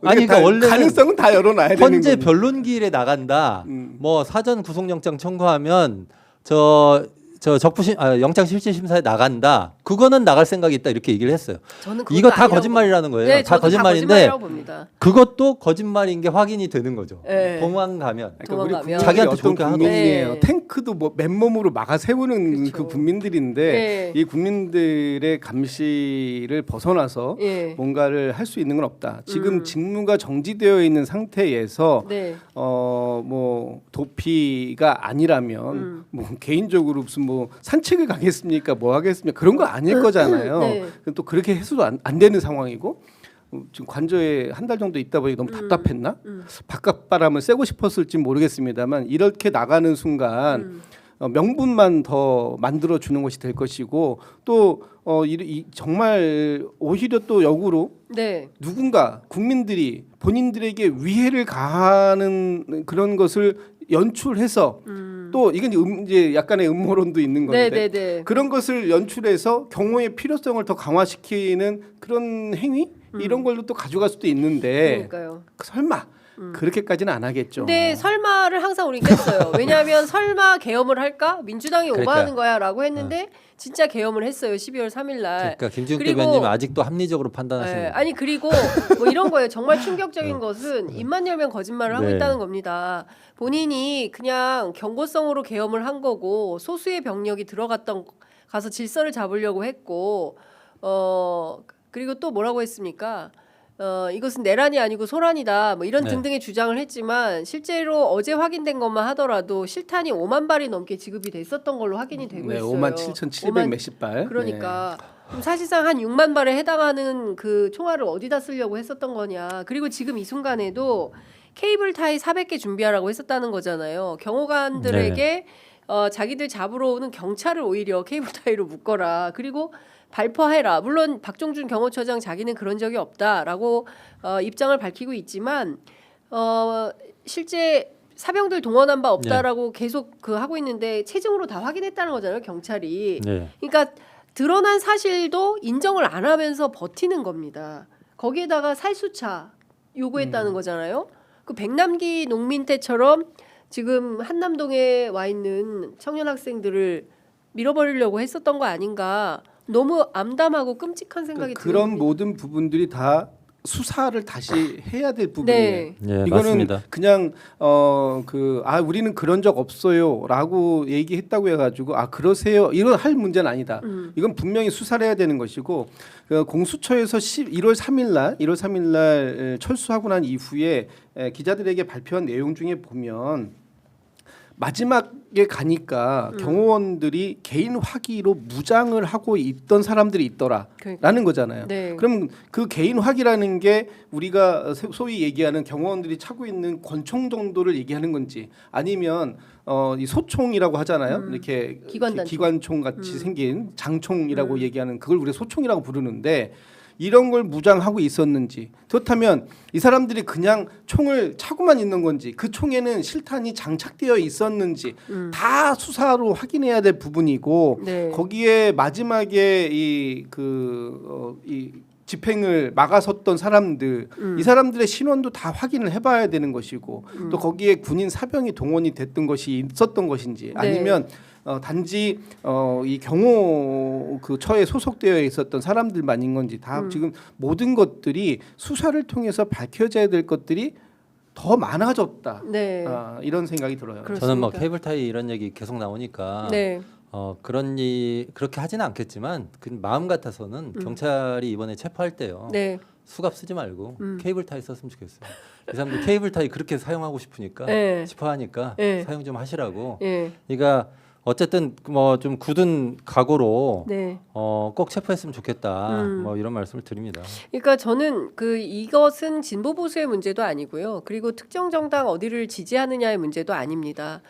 아니 다 그러니까 원래 가능성은 다 열어놔야 되는 헌재 거니까. 변론기일에 나간다. 뭐 사전 구속영장 청구하면 저 영장 실질 심사에 나간다. 그거는 나갈 생각이 있다 이렇게 얘기를 했어요. 저는 이거 다 아니라고 거짓말이라는 거예요. 네, 다 저도 거짓말인데 거짓말이라고 봅니다. 그것도 거짓말인 게 확인이 되는 거죠. 네. 도망가면. 그러니까 우리 도망가면. 국민들이 자기한테 어떤 좋게 하는 국민이에요. 네. 탱크도 뭐 맨몸으로 막아 세우는 그렇죠. 그 국민들인데 네. 이 국민들의 감시를 벗어나서 예. 뭔가를 할 수 있는 건 없다. 지금 직무가 정지되어 있는 상태에서 네. 뭐 도피가 아니라면 뭐 개인적으로 무슨 뭐 산책을 가겠습니까? 뭐 하겠습니까? 그런 거 아닐 거잖아요. 네. 또 그렇게 해서도 안 되는 상황이고 지금 관저에 한 달 정도 있다 보니 너무 답답했나? 바깥 바람을 쐬고 싶었을지 모르겠습니다만 이렇게 나가는 순간 명분만 더 만들어 주는 것이 될 것이고 또 정말 오히려 또 역으로 네. 누군가 국민들이 본인들에게 위해를 가하는 그런 것을 연출해서 또 이건 이제 약간의 음모론도 있는 건데 네, 네, 네. 그런 것을 연출해서 경호의 필요성을 더 강화시키는 그런 행위 이런 걸로 또 가져갈 수도 있는데 그러니까요. 설마 그렇게까지는 안 하겠죠. 근데 설마를 항상 우리 깼어요. 왜냐하면 설마 계엄을 할까? 민주당이 그러니까. 오버하는 거야라고 했는데 진짜 계엄을 했어요. 12월 3일 날. 그러니까 김지욱 그리고- 대변인은 아직도 합리적으로 판단하시는 거예요. 아니 그리고 뭐 이런 거예요. 정말 충격적인 것은 입만 열면 거짓말을 하고 네. 있다는 겁니다. 본인이 그냥 경고성으로 계엄을 한 거고 소수의 병력이 가서 질서를 잡으려고 했고 그리고 또 뭐라고 했습니까? 이것은 내란이 아니고 소란이다. 뭐 이런 네. 등등의 주장을 했지만 실제로 어제 확인된 것만 하더라도 실탄이 5만 발이 넘게 지급이 됐었던 걸로 확인이 되고 네, 있어요. 57,700 몇십 발. 그러니까 그럼 사실상 한 6만 발에 해당하는 그 총알을 어디다 쓰려고 했었던 거냐. 그리고 지금 이 순간에도 케이블 타이 400개 준비하라고 했었다는 거잖아요. 경호관들에게 자기들 잡으러 오는 경찰을 오히려 케이블 타이로 묶어라. 그리고 발포해라. 물론 박종준 경호처장 자기는 그런 적이 없다라고 입장을 밝히고 있지만 실제 사병들 동원한 바 없다라고 계속 하고 있는데 체증으로 다 확인했다는 거잖아요. 경찰이. 네. 그러니까 드러난 사실도 인정을 안 하면서 버티는 겁니다. 거기에다가 살수차 요구했다는 거잖아요. 그 백남기 농민 때처럼 지금 한남동에 와 있는 청년 학생들을 밀어버리려고 했었던 거 아닌가. 너무 암담하고 끔찍한 생각이 그런 듭니다. 모든 부분들이 다 수사를 다시 해야 될 부분이에요. 네. 네, 이거는 맞습니다. 그냥 우리는 그런 적 없어요라고 얘기했다고 해가지고 그러세요 이런 할 문제는 아니다. 이건 분명히 수사를 해야 되는 것이고 공수처에서 1월 3일 날 철수하고 난 이후에 기자들에게 발표한 내용 중에 보면 마지막에 가니까 경호원들이 개인 화기로 무장을 하고 있던 사람들이 있더라라는 그러니까. 거잖아요. 네. 그럼 그 개인 화기라는 게 우리가 소위 얘기하는 경호원들이 차고 있는 권총 정도를 얘기하는 건지 아니면 이 소총이라고 하잖아요. 이렇게 기관단총. 기관총 같이 생긴 장총이라고 얘기하는 그걸 우리가 소총이라고 부르는데 이런 걸 무장하고 있었는지 그렇다면 이 사람들이 그냥 총을 차고만 있는 건지 그 총에는 실탄이 장착되어 있었는지 다 수사로 확인해야 될 부분이고 네. 거기에 마지막에 이 집행을 막아섰던 사람들 이 사람들의 신원도 다 확인을 해봐야 되는 것이고 또 거기에 군인 사병이 동원이 됐던 것이 있었던 것인지 아니면 단지 이 경호 그 처에 소속되어 있었던 사람들만인 건지 다 지금 모든 것들이 수사를 통해서 밝혀져야 될 것들이 더 많아졌다. 네. 이런 생각이 들어요. 그렇습니다. 저는 뭐 케이블 타이 이런 얘기 계속 나오니까 네. 그렇게 하지는 않겠지만 그 마음 같아서는 경찰이 이번에 체포할 때요. 네. 수갑 쓰지 말고 케이블 타이 썼으면 좋겠어요. 이 사람들 케이블 타이 그렇게 사용하고 싶으니까 네. 싶어하니까 네. 사용 좀 하시라고. 네. 그러니까 어쨌든 뭐 좀 굳은 각오로 네. 꼭 체포했으면 좋겠다. 뭐 이런 말씀을 드립니다. 그러니까 저는 이것은 진보 보수의 문제도 아니고요. 그리고 특정 정당 어디를 지지하느냐의 문제도 아닙니다.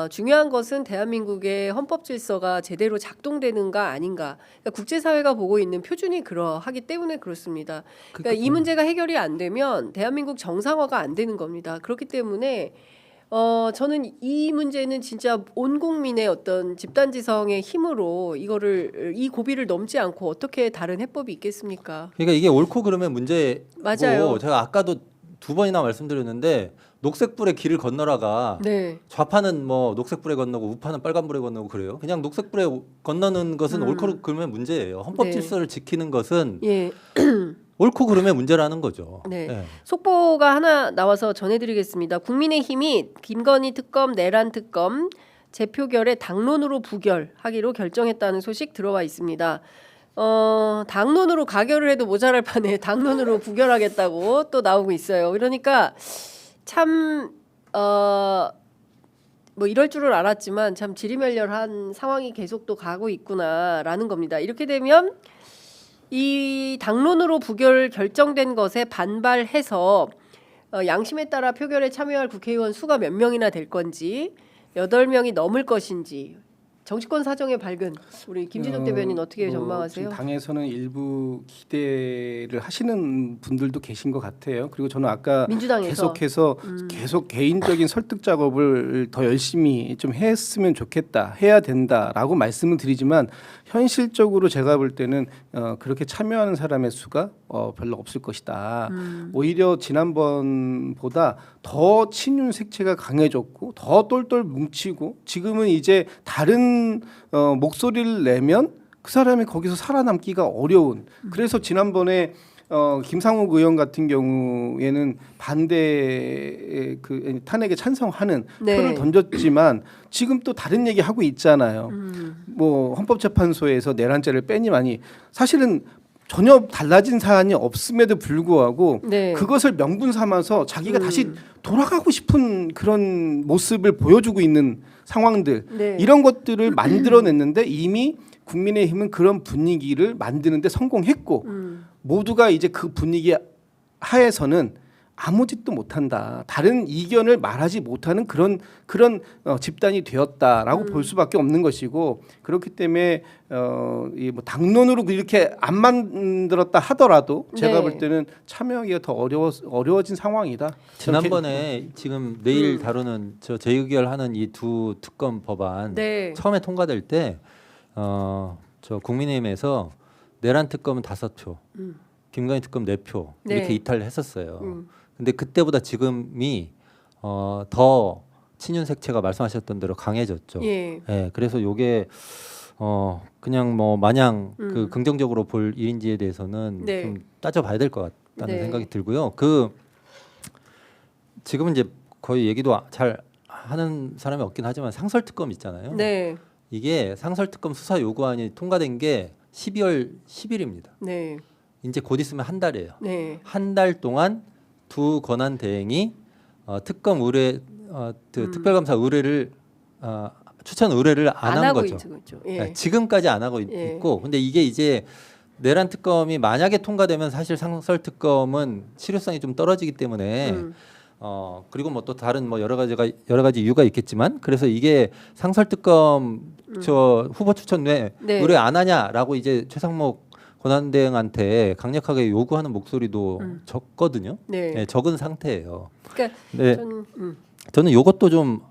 중요한 것은 대한민국의 헌법 질서가 제대로 작동되는가 아닌가. 그러니까 국제사회가 보고 있는 표준이 그러하기 때문에 그렇습니다. 그러니까 이 문제가 해결이 안 되면 대한민국 정상화가 안 되는 겁니다. 그렇기 때문에 저는 이 문제는 진짜 온 국민의 어떤 집단지성의 힘으로 이 고비를 넘지 않고 어떻게 다른 해법이 있겠습니까? 그러니까 이게 옳고 그름의 문제고 맞아요. 제가 아까도 2번이나 말씀드렸는데 녹색불에 길을 건너라가 네. 좌파는 뭐 녹색불에 건너고 우파는 빨간불에 건너고 그래요. 그냥 녹색불에 건너는 것은 옳고 그름의 문제예요. 헌법 네. 질서를 지키는 것은 예. 옳고 그름의 문제라는 거죠. 네. 예. 속보가 하나 나와서 전해드리겠습니다. 국민의힘이 김건희 특검, 내란 특검 재표결에 당론으로 부결하기로 결정했다는 소식 들어와 있습니다. 당론으로 가결을 해도 모자랄 판에 당론으로 부결하겠다고 또 나오고 있어요. 그러니까 참 뭐 이럴 줄을 알았지만 참 지리멸렬한 상황이 계속 또 가고 있구나라는 겁니다. 이렇게 되면 이 당론으로 부결 결정된 것에 반발해서 양심에 따라 표결에 참여할 국회의원 수가 몇 명이나 될 건지 8명이 넘을 것인지 정치권 사정에 밝은 우리 김진욱 대변인 어떻게 전망하세요? 지금 당에서는 일부 기대를 하시는 분들도 계신 것 같아요. 그리고 저는 아까 민주당에서 계속해서 계속 개인적인 설득 작업을 더 열심히 좀 했으면 좋겠다, 해야 된다라고 말씀을 드리지만 현실적으로 제가 볼 때는 그렇게 참여하는 사람의 수가 별로 없을 것이다. 오히려 지난번보다 더 친윤 색채가 강해졌고 더 똘똘 뭉치고 지금은 이제 다른 목소리를 내면 그 사람이 거기서 살아남기가 어려운. 그래서 지난번에 김상욱 의원 같은 경우에는 반대 그 탄핵에 찬성하는 네. 표를 던졌지만 지금 또 다른 얘기 하고 있잖아요. 뭐 헌법재판소에서 내란죄를 빼니마니 사실은 전혀 달라진 사안이 없음에도 불구하고 네. 그것을 명분 삼아서 자기가 다시 돌아가고 싶은 그런 모습을 보여주고 있는 상황들 네. 이런 것들을 만들어냈는데 이미 국민의힘은 그런 분위기를 만드는데 성공했고 모두가 이제 그 분위기 하에서는 아무 짓도 못한다. 다른 이견을 말하지 못하는 그런 집단이 되었다라고 볼 수밖에 없는 것이고 그렇기 때문에 이 뭐 당론으로 이렇게 안 만들었다 하더라도 제가 네. 볼 때는 참여하기가 더 어려워진 상황이다. 지난번에 지금 내일 다루는 저 재의결하는 이 두 특검 법안 네. 처음에 통과될 때 저 국민의힘에서 내란 특검은 5표, 김건희 특검 4표 네. 이렇게 이탈을 했었어요. 근데 그때보다 지금이 더 친윤 색채가 말씀하셨던 대로 강해졌죠. 예. 예, 그래서 요게 그냥 뭐 마냥 그 긍정적으로 볼 일인지에 대해서는 네. 좀 따져봐야 될 것 같다는 네. 생각이 들고요. 지금은 이제 거의 얘기도 잘 하는 사람이 없긴 하지만 상설특검 있잖아요. 네. 이게 상설특검 수사 요구안이 통과된 게 12월 10일입니다. 네. 이제 곧 있으면 한 달이에요. 네. 한 달 동안 두 권한 대행이 특검 의뢰 특별감사 의뢰를 추천 의뢰를 안 한 하고 거죠. 있죠. 예. 네, 지금까지 안 하고 예. 있고 근데 이게 이제 내란 특검이 만약에 통과되면 사실 상설 특검은 실효성이 좀 떨어지기 때문에 그리고 뭐 또 다른 뭐 여러 가지 이유가 있겠지만 그래서 이게 상설 특검 저 후보 추천 왜 네. 의뢰 안 하냐라고 이제 최상목 권한대행한테 강력하게 요구하는 목소리도 적거든요. 네. 네, 적은 상태예요. 그러니까 네, 저는 이것도 좀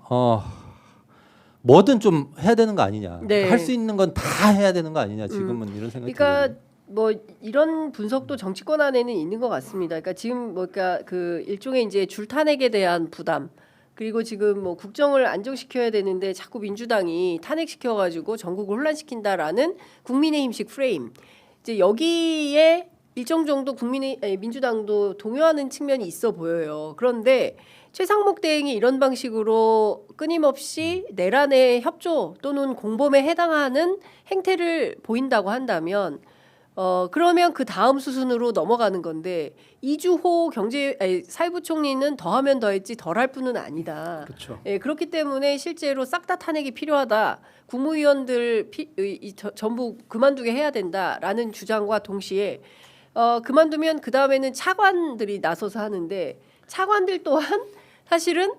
뭐든 좀 해야 되는 거 아니냐. 네. 할 수 있는 건 다 해야 되는 거 아니냐. 지금은 이런 생각이 그러니까 들거든요. 뭐 이런 분석도 정치권 안에는 있는 것 같습니다. 그러니까 지금 뭐 그러니까 그 일종의 이제 줄탄핵에 대한 부담 그리고 지금 뭐 국정을 안정시켜야 되는데 자꾸 민주당이 탄핵시켜가지고 전국을 혼란시킨다라는 국민의힘식 프레임 이제 여기에 일정 정도 민주당도 동요하는 측면이 있어 보여요. 그런데 최상목 대행이 이런 방식으로 끊임없이 내란의 협조 또는 공범에 해당하는 행태를 보인다고 한다면 그러면 그 다음 수순으로 넘어가는 건데 이주호 사회부총리는 더하면 더했지 덜할 뿐은 아니다. 그렇죠. 예, 그렇기 때문에 실제로 싹 다 탄핵이 필요하다. 국무위원들 전부 그만두게 해야 된다라는 주장과 동시에 그만두면 그 다음에는 차관들이 나서서 하는데 차관들 또한 사실은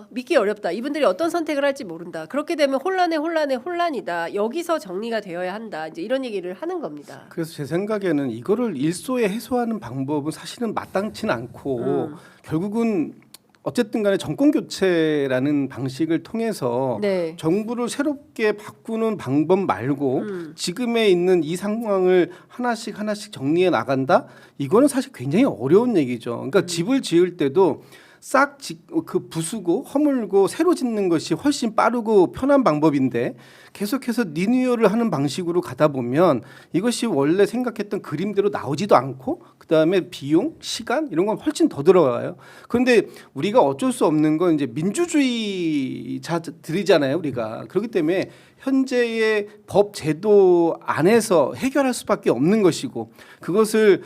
믿기 어렵다. 이분들이 어떤 선택을 할지 모른다. 그렇게 되면 혼란이다. 여기서 정리가 되어야 한다. 이제 이런 얘기를 하는 겁니다. 그래서 제 생각에는 이거를 일소에 해소하는 방법은 사실은 마땅치는 않고 결국은 어쨌든 간에 정권 교체라는 방식을 통해서 네. 정부를 새롭게 바꾸는 방법 말고 지금에 있는 이 상황을 하나씩 정리해 나간다? 이거는 사실 굉장히 어려운 얘기죠. 그러니까 집을 지을 때도 싹 그 부수고 허물고 새로 짓는 것이 훨씬 빠르고 편한 방법인데 계속해서 리뉴얼을 하는 방식으로 가다 보면 이것이 원래 생각했던 그림대로 나오지도 않고 그다음에 비용, 시간 이런 건 훨씬 더 들어가요. 그런데 우리가 어쩔 수 없는 건 이제 민주주의자들이잖아요, 우리가. 그렇기 때문에 현재의 법 제도 안에서 해결할 수밖에 없는 것이고 그것을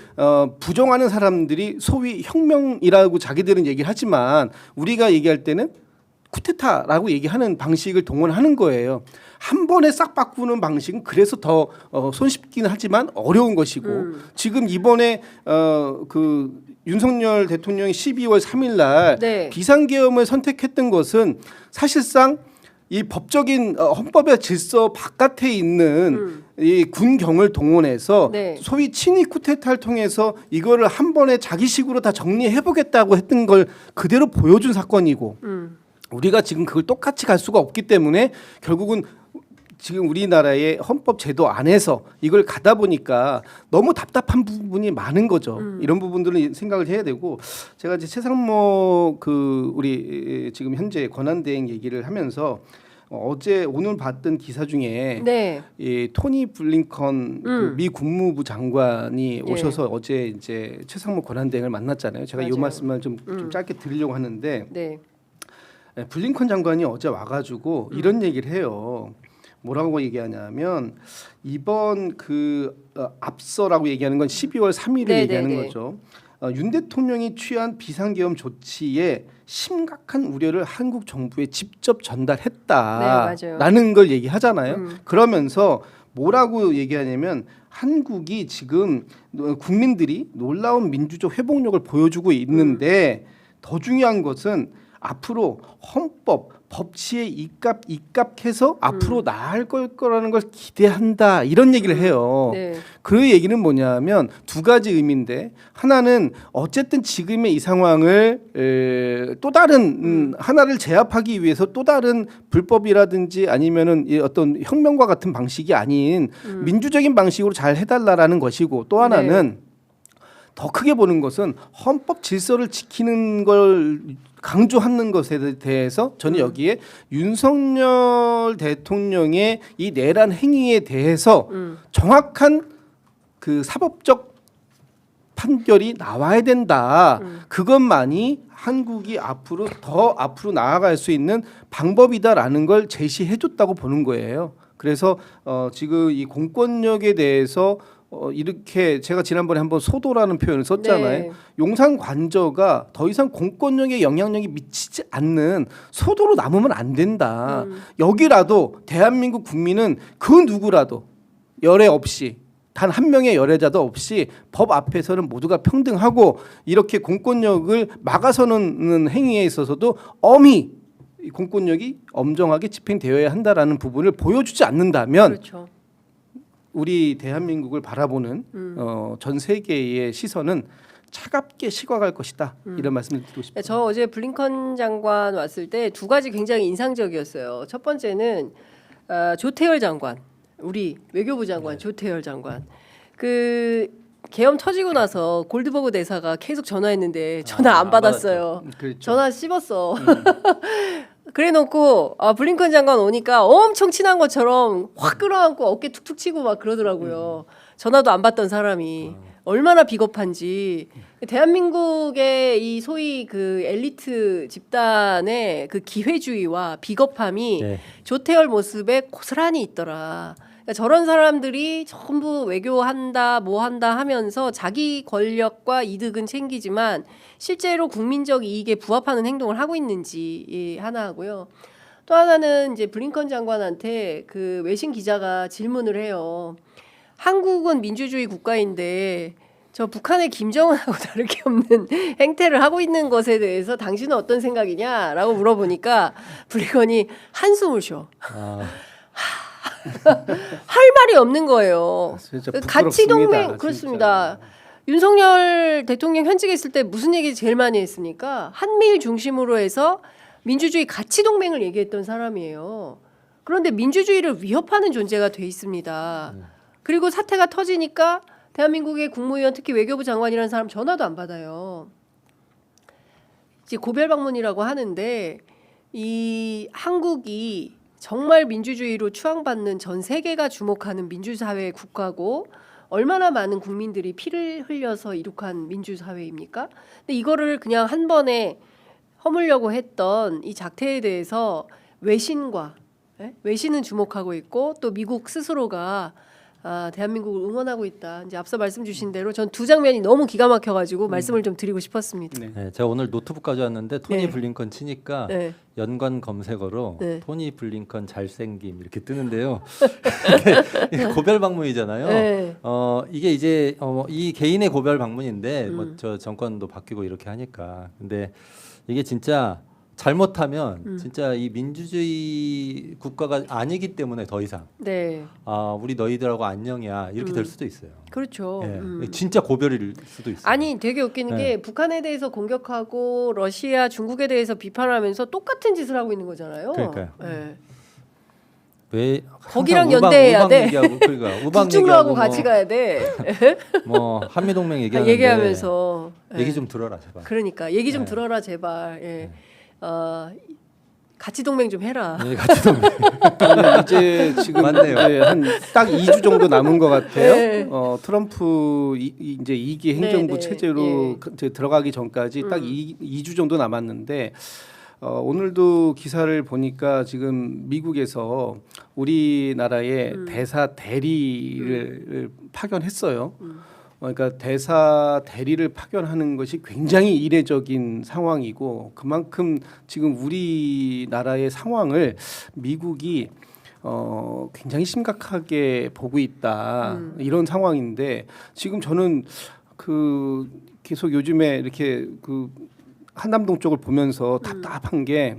부정하는 사람들이 소위 혁명이라고 자기들은 얘기를 하지만 우리가 얘기할 때는 쿠데타라고 얘기하는 방식을 동원하는 거예요. 한 번에 싹 바꾸는 방식은 그래서 더 손쉽긴 하지만 어려운 것이고 지금 이번에 그 윤석열 대통령이 12월 3일 날 네. 비상계엄을 선택했던 것은 사실상 이 법적인 헌법의 질서 바깥에 있는 이 군경을 동원해서 네. 소위 친위 쿠데타를 통해서 이거를 한 번에 자기식으로 다 정리해 보겠다고 했던 걸 그대로 보여준 사건이고 우리가 지금 그걸 똑같이 갈 수가 없기 때문에 결국은 지금 우리나라의 헌법 제도 안에서 이걸 가다 보니까 너무 답답한 부분이 많은 거죠. 이런 부분들은 생각을 해야 되고 제가 이제 최상목 그 우리 지금 현재 권한대행 얘기를 하면서 어제 오늘 봤던 기사 중에 네. 이 토니 블링컨 그 미 국무부 장관이 예. 오셔서 어제 이제 최상목 권한대행을 만났잖아요. 제가 이 맞아요. 말씀만 좀 짧게 드리려고 하는데 네. 블링컨 장관이 어제 와가지고 이런 얘기를 해요. 뭐라고 얘기하냐면 이번 그 앞서라고 얘기하는 건 12월 3일을 네, 얘기하는 네, 네. 거죠. 윤 대통령이 취한 비상계엄 조치에 심각한 우려를 한국 정부에 직접 전달했다라는 걸 얘기하잖아요. 그러면서 뭐라고 얘기하냐면 한국이 지금 국민들이 놀라운 민주적 회복력을 보여주고 있는데 더 중요한 것은 앞으로 헌법 법치에 입각해서 앞으로 나아갈 거라는 걸 기대한다 이런 얘기를 해요. 네. 그 얘기는 뭐냐면 두 가지 의미인데 하나는 어쨌든 지금의 이 상황을 또 다른 하나를 제압하기 위해서 또 다른 불법이라든지 아니면은 이 어떤 혁명과 같은 방식이 아닌 민주적인 방식으로 잘 해달라라는 것이고 또 하나는 더 크게 보는 것은 헌법 질서를 지키는 걸 강조하는 것에 대해서 저는 여기에 윤석열 대통령의 이 내란 행위에 대해서 정확한 그 사법적 판결이 나와야 된다. 그것만이 한국이 앞으로 더 앞으로 나아갈 수 있는 방법이다라는 걸 제시해줬다고 보는 거예요. 그래서 지금 이 공권력에 대해서 이렇게 제가 지난번에 한번 소도라는 표현을 썼잖아요. 네. 용산 관저가 더 이상 공권력의 영향력이 미치지 않는 소도로 남으면 안 된다. 여기라도 대한민국 국민은 그 누구라도 열애 없이 단 한 명의 열애자도 없이 법 앞에서는 모두가 평등하고 이렇게 공권력을 막아서는 행위에 있어서도 엄히 이 공권력이 엄정하게 집행되어야 한다라는 부분을 보여주지 않는다면 그렇죠. 우리 대한민국을 바라보는 전 세계의 시선은 차갑게 식어갈 것이다. 이런 말씀을 드리고 싶습니다. 저 어제 블링컨 장관 왔을 때 두 가지 굉장히 인상적이었어요. 첫 번째는 조태열 장관, 우리 외교부 장관 조태열 장관. 그 계엄 터지고 나서 골드버그 대사가 계속 전화했는데 전화 안 받았어요. 그렇죠. 전화 씹었어. 그래놓고 블링컨 장관 오니까 엄청 친한 것처럼 확 끌어안고 어깨 툭툭 치고 막 그러더라고요. 전화도 안 받던 사람이 얼마나 비겁한지. 대한민국의 이 소위 그 엘리트 집단의 그 기회주의와 비겁함이 네. 조태열 모습에 고스란히 있더라. 그러니까 저런 사람들이 전부 외교한다 뭐 한다 하면서 자기 권력과 이득은 챙기지만 실제로 국민적 이익에 부합하는 행동을 하고 있는지 하나 하고요. 또 하나는 이제 블링컨 장관한테 그 외신 기자가 질문을 해요. 한국은 민주주의 국가인데 저 북한의 김정은하고 다를 게 없는 행태를 하고 있는 것에 대해서 당신은 어떤 생각이냐라고 물어보니까 블링컨이 한숨을 쉬어. 할 말이 없는 거예요. 진짜 가치 부끄럽습니다, 동맹 그렇습니다. 윤석열 대통령 현직에 있을 때 무슨 얘기 제일 많이 했습니까? 한미일 중심으로 해서 민주주의 가치 동맹을 얘기했던 사람이에요. 그런데 민주주의를 위협하는 존재가 돼 있습니다. 그리고 사태가 터지니까 대한민국의 국무위원 특히 외교부 장관이라는 사람 전화도 안 받아요. 이제 고별 방문이라고 하는데 이 한국이 정말 민주주의로 추앙받는 전 세계가 주목하는 민주사회 국가고 얼마나 많은 국민들이 피를 흘려서 이룩한 민주사회입니까? 근데 이거를 그냥 한 번에 허물려고 했던 이 작태에 대해서 외신과 외신은 주목하고 있고 또 미국 스스로가 대한민국을 응원하고 있다. 이제 앞서 말씀 주신 대로 전 두 장면이 너무 기가 막혀가지고 말씀을 좀 드리고 싶었습니다. 네. 네, 제가 오늘 노트북 가져왔는데 토니 네. 블링컨 치니까 네. 연관 검색어로 네. 토니 블링컨 잘생김 이렇게 뜨는데요. 이게 고별 방문이잖아요. 네. 이게 이제 이 개인의 고별 방문인데 음. 뭐 저 정권도 바뀌고 이렇게 하니까 근데 이게 진짜 잘못하면 진짜 이 민주주의 국가가 아니기 때문에 더 이상 네. 우리 너희들하고 안녕이야 이렇게 될 수도 있어요. 그렇죠. 예, 진짜 고별일 수도 있어요. 아니 되게 웃기는 게 북한에 대해서 공격하고 러시아, 중국에 대해서 비판하면서 똑같은 짓을 하고 있는 거잖아요. 그러니까요. 네. 왜 거기랑 항상 연대해야 우방 돼. 얘기하고 그러니까 우방 북중로하고 얘기하고 같이 가야 돼. 뭐 한미 동맹 얘기하는데 얘기하면서 얘기 좀 들어라 제발. 그러니까 얘기 좀 네. 들어라 제발. 예. 같이 동맹 좀 해라. 네, 같이 동맹. 이제 지금 맞네요. 한 딱 2주 정도 남은 것 같아요. 네. 트럼프 이제 2기 행정부 네, 네. 체제로 예. 이제 들어가기 전까지 딱 2주 정도 남았는데 오늘도 기사를 보니까 지금 미국에서 우리나라에 대사 대리를 파견했어요. 그러니까 대사 대리를 파견하는 것이 굉장히 이례적인 상황이고 그만큼 지금 우리나라의 상황을 미국이 굉장히 심각하게 보고 있다 이런 상황인데 지금 저는 그 계속 요즘에 이렇게 그 한남동 쪽을 보면서 답답한 게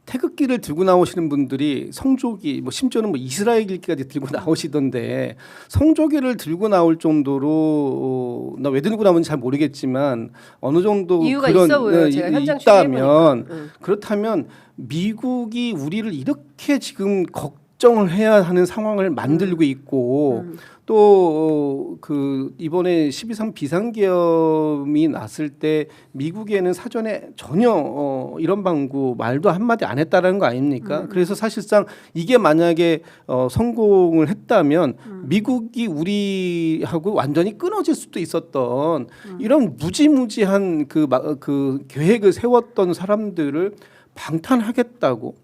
태극기를 들고 나오시는 분들이 성조기 뭐 심지어는 뭐 이스라엘길까지 들고 나오시던데 성조기를 들고 나올 정도로 나 왜 들고 나오는지 잘 모르겠지만 어느 정도 이유가 그런 있어 보여요. 제가 현장 있다면 취재해보니까. 그렇다면 미국이 우리를 이렇게 지금 걱정을 해야 하는 상황을 만들고 있고 또 그 이번에 12.3 비상계엄이 났을 때 미국에는 사전에 전혀 이런 방구 말도 한마디 안 했다라는 거 아닙니까? 그래서 사실상 이게 만약에 성공을 했다면 미국이 우리하고 완전히 끊어질 수도 있었던 이런 무지무지한 그 계획을 세웠던 사람들을 방탄하겠다고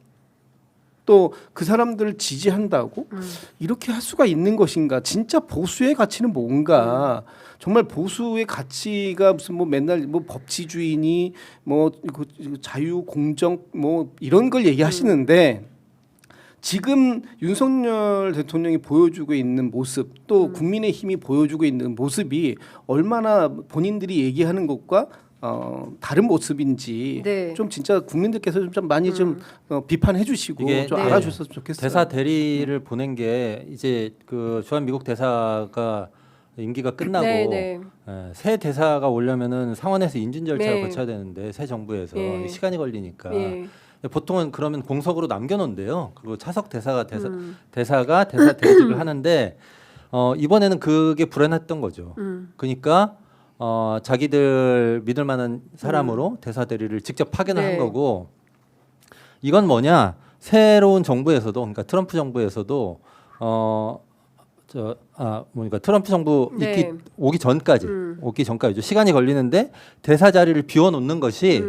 또 그 사람들을 지지한다고 이렇게 할 수가 있는 것인가? 진짜 보수의 가치는 뭔가? 정말 보수의 가치가 무슨 뭐 맨날 뭐 법치주의니 뭐 자유 공정 뭐 이런 걸 얘기하시는데 지금 윤석열 대통령이 보여주고 있는 모습 또 국민의힘이 보여주고 있는 모습이 얼마나 본인들이 얘기하는 것과 다른 모습인지 네. 좀 진짜 국민들께서 좀 많이 좀 비판해 주시고 이게 좀 네. 알아주셨으면 좋겠어요. 대사 대리를 보낸 게 이제 그 주한 미국 대사가 임기가 끝나고 네, 네. 새 대사가 오려면은 상원에서 인준 절차를 네. 거쳐야 되는데 새 정부에서 네. 시간이 걸리니까 예. 보통은 그러면 공석으로 남겨놓는데요. 그리고 차석 대사가 대사가 대사 대리를 하는데 이번에는 그게 불안했던 거죠. 그러니까 자기들 믿을 만한 사람으로 대사 대리를 직접 파견을 네. 한 거고 이건 뭐냐 새로운 정부에서도 그러니까 트럼프 정부에서도 뭐니까 트럼프 정부 네. 오기 전까지죠. 시간이 걸리는데 대사 자리를 비워놓는 것이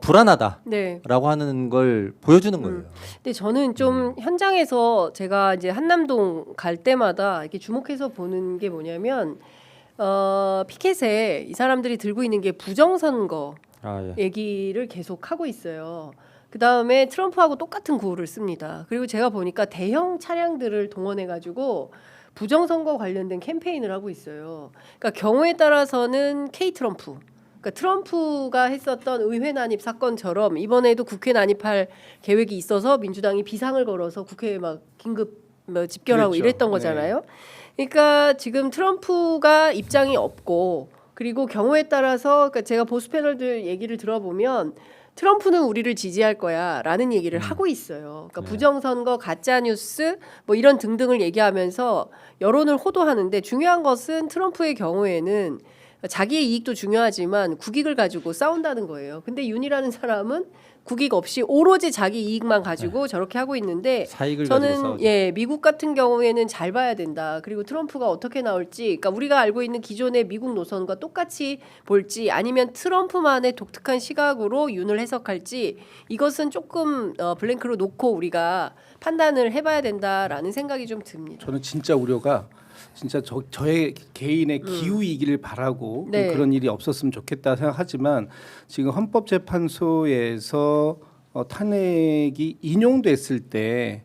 불안하다라고 네. 하는 걸 보여주는 거예요. 근데 저는 좀 현장에서 제가 이제 한남동 갈 때마다 이렇게 주목해서 보는 게 뭐냐면 피켓에 이 사람들이 들고 있는 게 부정선거 예. 얘기를 계속 하고 있어요. 그 다음에 트럼프하고 똑같은 구호를 씁니다. 그리고 제가 보니까 대형 차량들을 동원해가지고 부정선거 관련된 캠페인을 하고 있어요. 그러니까 경우에 따라서는 K 트럼프, 그러니까 트럼프가 했었던 의회 난입 사건처럼 이번에도 국회 난입할 계획이 있어서 민주당이 비상을 걸어서 국회에 막 긴급 집결하고 그랬죠. 이랬던 거잖아요. 그러니까 지금 트럼프가 입장이 없고 그리고 경우에 따라서 그러니까 제가 보수 패널들 얘기를 들어보면 트럼프는 우리를 지지할 거야라는 얘기를 하고 있어요. 그러니까 부정선거, 가짜 뉴스 뭐 이런 등등을 얘기하면서 여론을 호도하는데 중요한 것은 트럼프의 경우에는 자기의 이익도 중요하지만 국익을 가지고 싸운다는 거예요. 근데 윤이라는 사람은 국익 없이 오로지 자기 이익만 가지고 저렇게 하고 있는데 사익을 가지고 저는 싸우죠. 미국 같은 경우에는 잘 봐야 된다. 그리고 트럼프가 어떻게 나올지, 그러니까 우리가 알고 있는 기존의 미국 노선과 똑같이 볼지 아니면 트럼프만의 독특한 시각으로 윤을 해석할지 이것은 조금 블랭크로 놓고 우리가 판단을 해봐야 된다라는 생각이 좀 듭니다. 저는 진짜 우려가 진짜 저의 개인의 기우이기를 바라고 네. 그런 일이 없었으면 좋겠다 생각하지만 지금 헌법재판소에서 탄핵이 인용됐을 때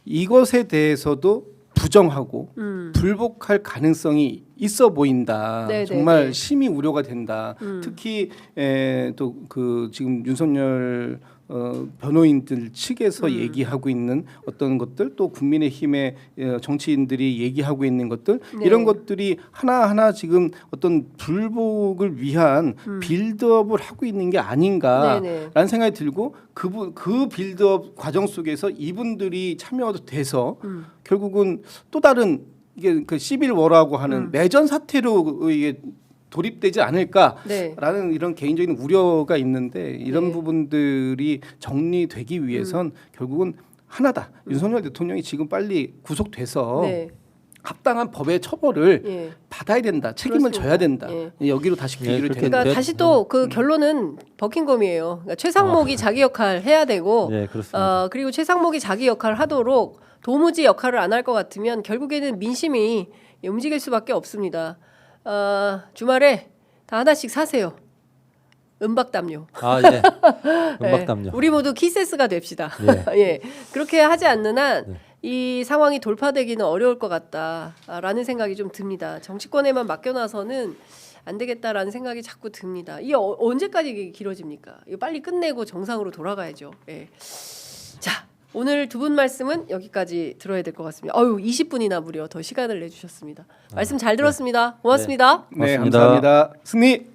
이것에 대해서도 부정하고 불복할 가능성이 있어 보인다. 네, 정말 네. 심히 우려가 된다. 특히 또 그 지금 윤석열 변호인들 측에서 얘기하고 있는 어떤 것들 또 국민의힘의 정치인들이 얘기하고 있는 것들 네. 이런 것들이 하나하나 지금 어떤 불복을 위한 빌드업을 하고 있는 게 아닌가라는 네네. 생각이 들고 그 빌드업 과정 속에서 이분들이 참여도 돼서 결국은 또 다른 이게 그 시빌 워라고 하는 내전 사태로 이게 돌입되지 않을까라는 네. 이런 개인적인 우려가 있는데 이런 네. 부분들이 정리되기 위해선 결국은 하나다. 윤석열 대통령이 지금 빨리 구속돼서 네. 합당한 법의 처벌을 예. 받아야 된다. 책임을 그렇습니다. 져야 된다. 예. 여기로 다시 네, 귀결이 그렇게 된다. 그러니까 네. 다시 또 그 결론은 버킹엄이에요. 그러니까 최상목이 자기 역할 해야 되고, 네, 그렇습니다. 그리고 최상목이 자기 역할 하도록 도무지 역할을 안 할 것 같으면 결국에는 민심이 움직일 수밖에 없습니다. 주말에 다 하나씩 사세요. 은박담요. 아 예. 네. 은박담요. 우리 모두 키세스가 됩시다. 예. 예. 그렇게 하지 않는 한 네. 이 상황이 돌파되기는 어려울 것 같다라는 생각이 좀 듭니다. 정치권에만 맡겨놔서는 안 되겠다라는 생각이 자꾸 듭니다. 이게 언제까지 이게 길어집니까? 이거 빨리 끝내고 정상으로 돌아가야죠. 예. 자, 오늘 두 분 말씀은 여기까지 들어야 될 것 같습니다. 20분이나 무려 더 시간을 내주셨습니다. 말씀 잘 들었습니다. 고맙습니다. 네, 고맙습니다. 감사합니다. 승리.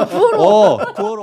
부러워. 구호로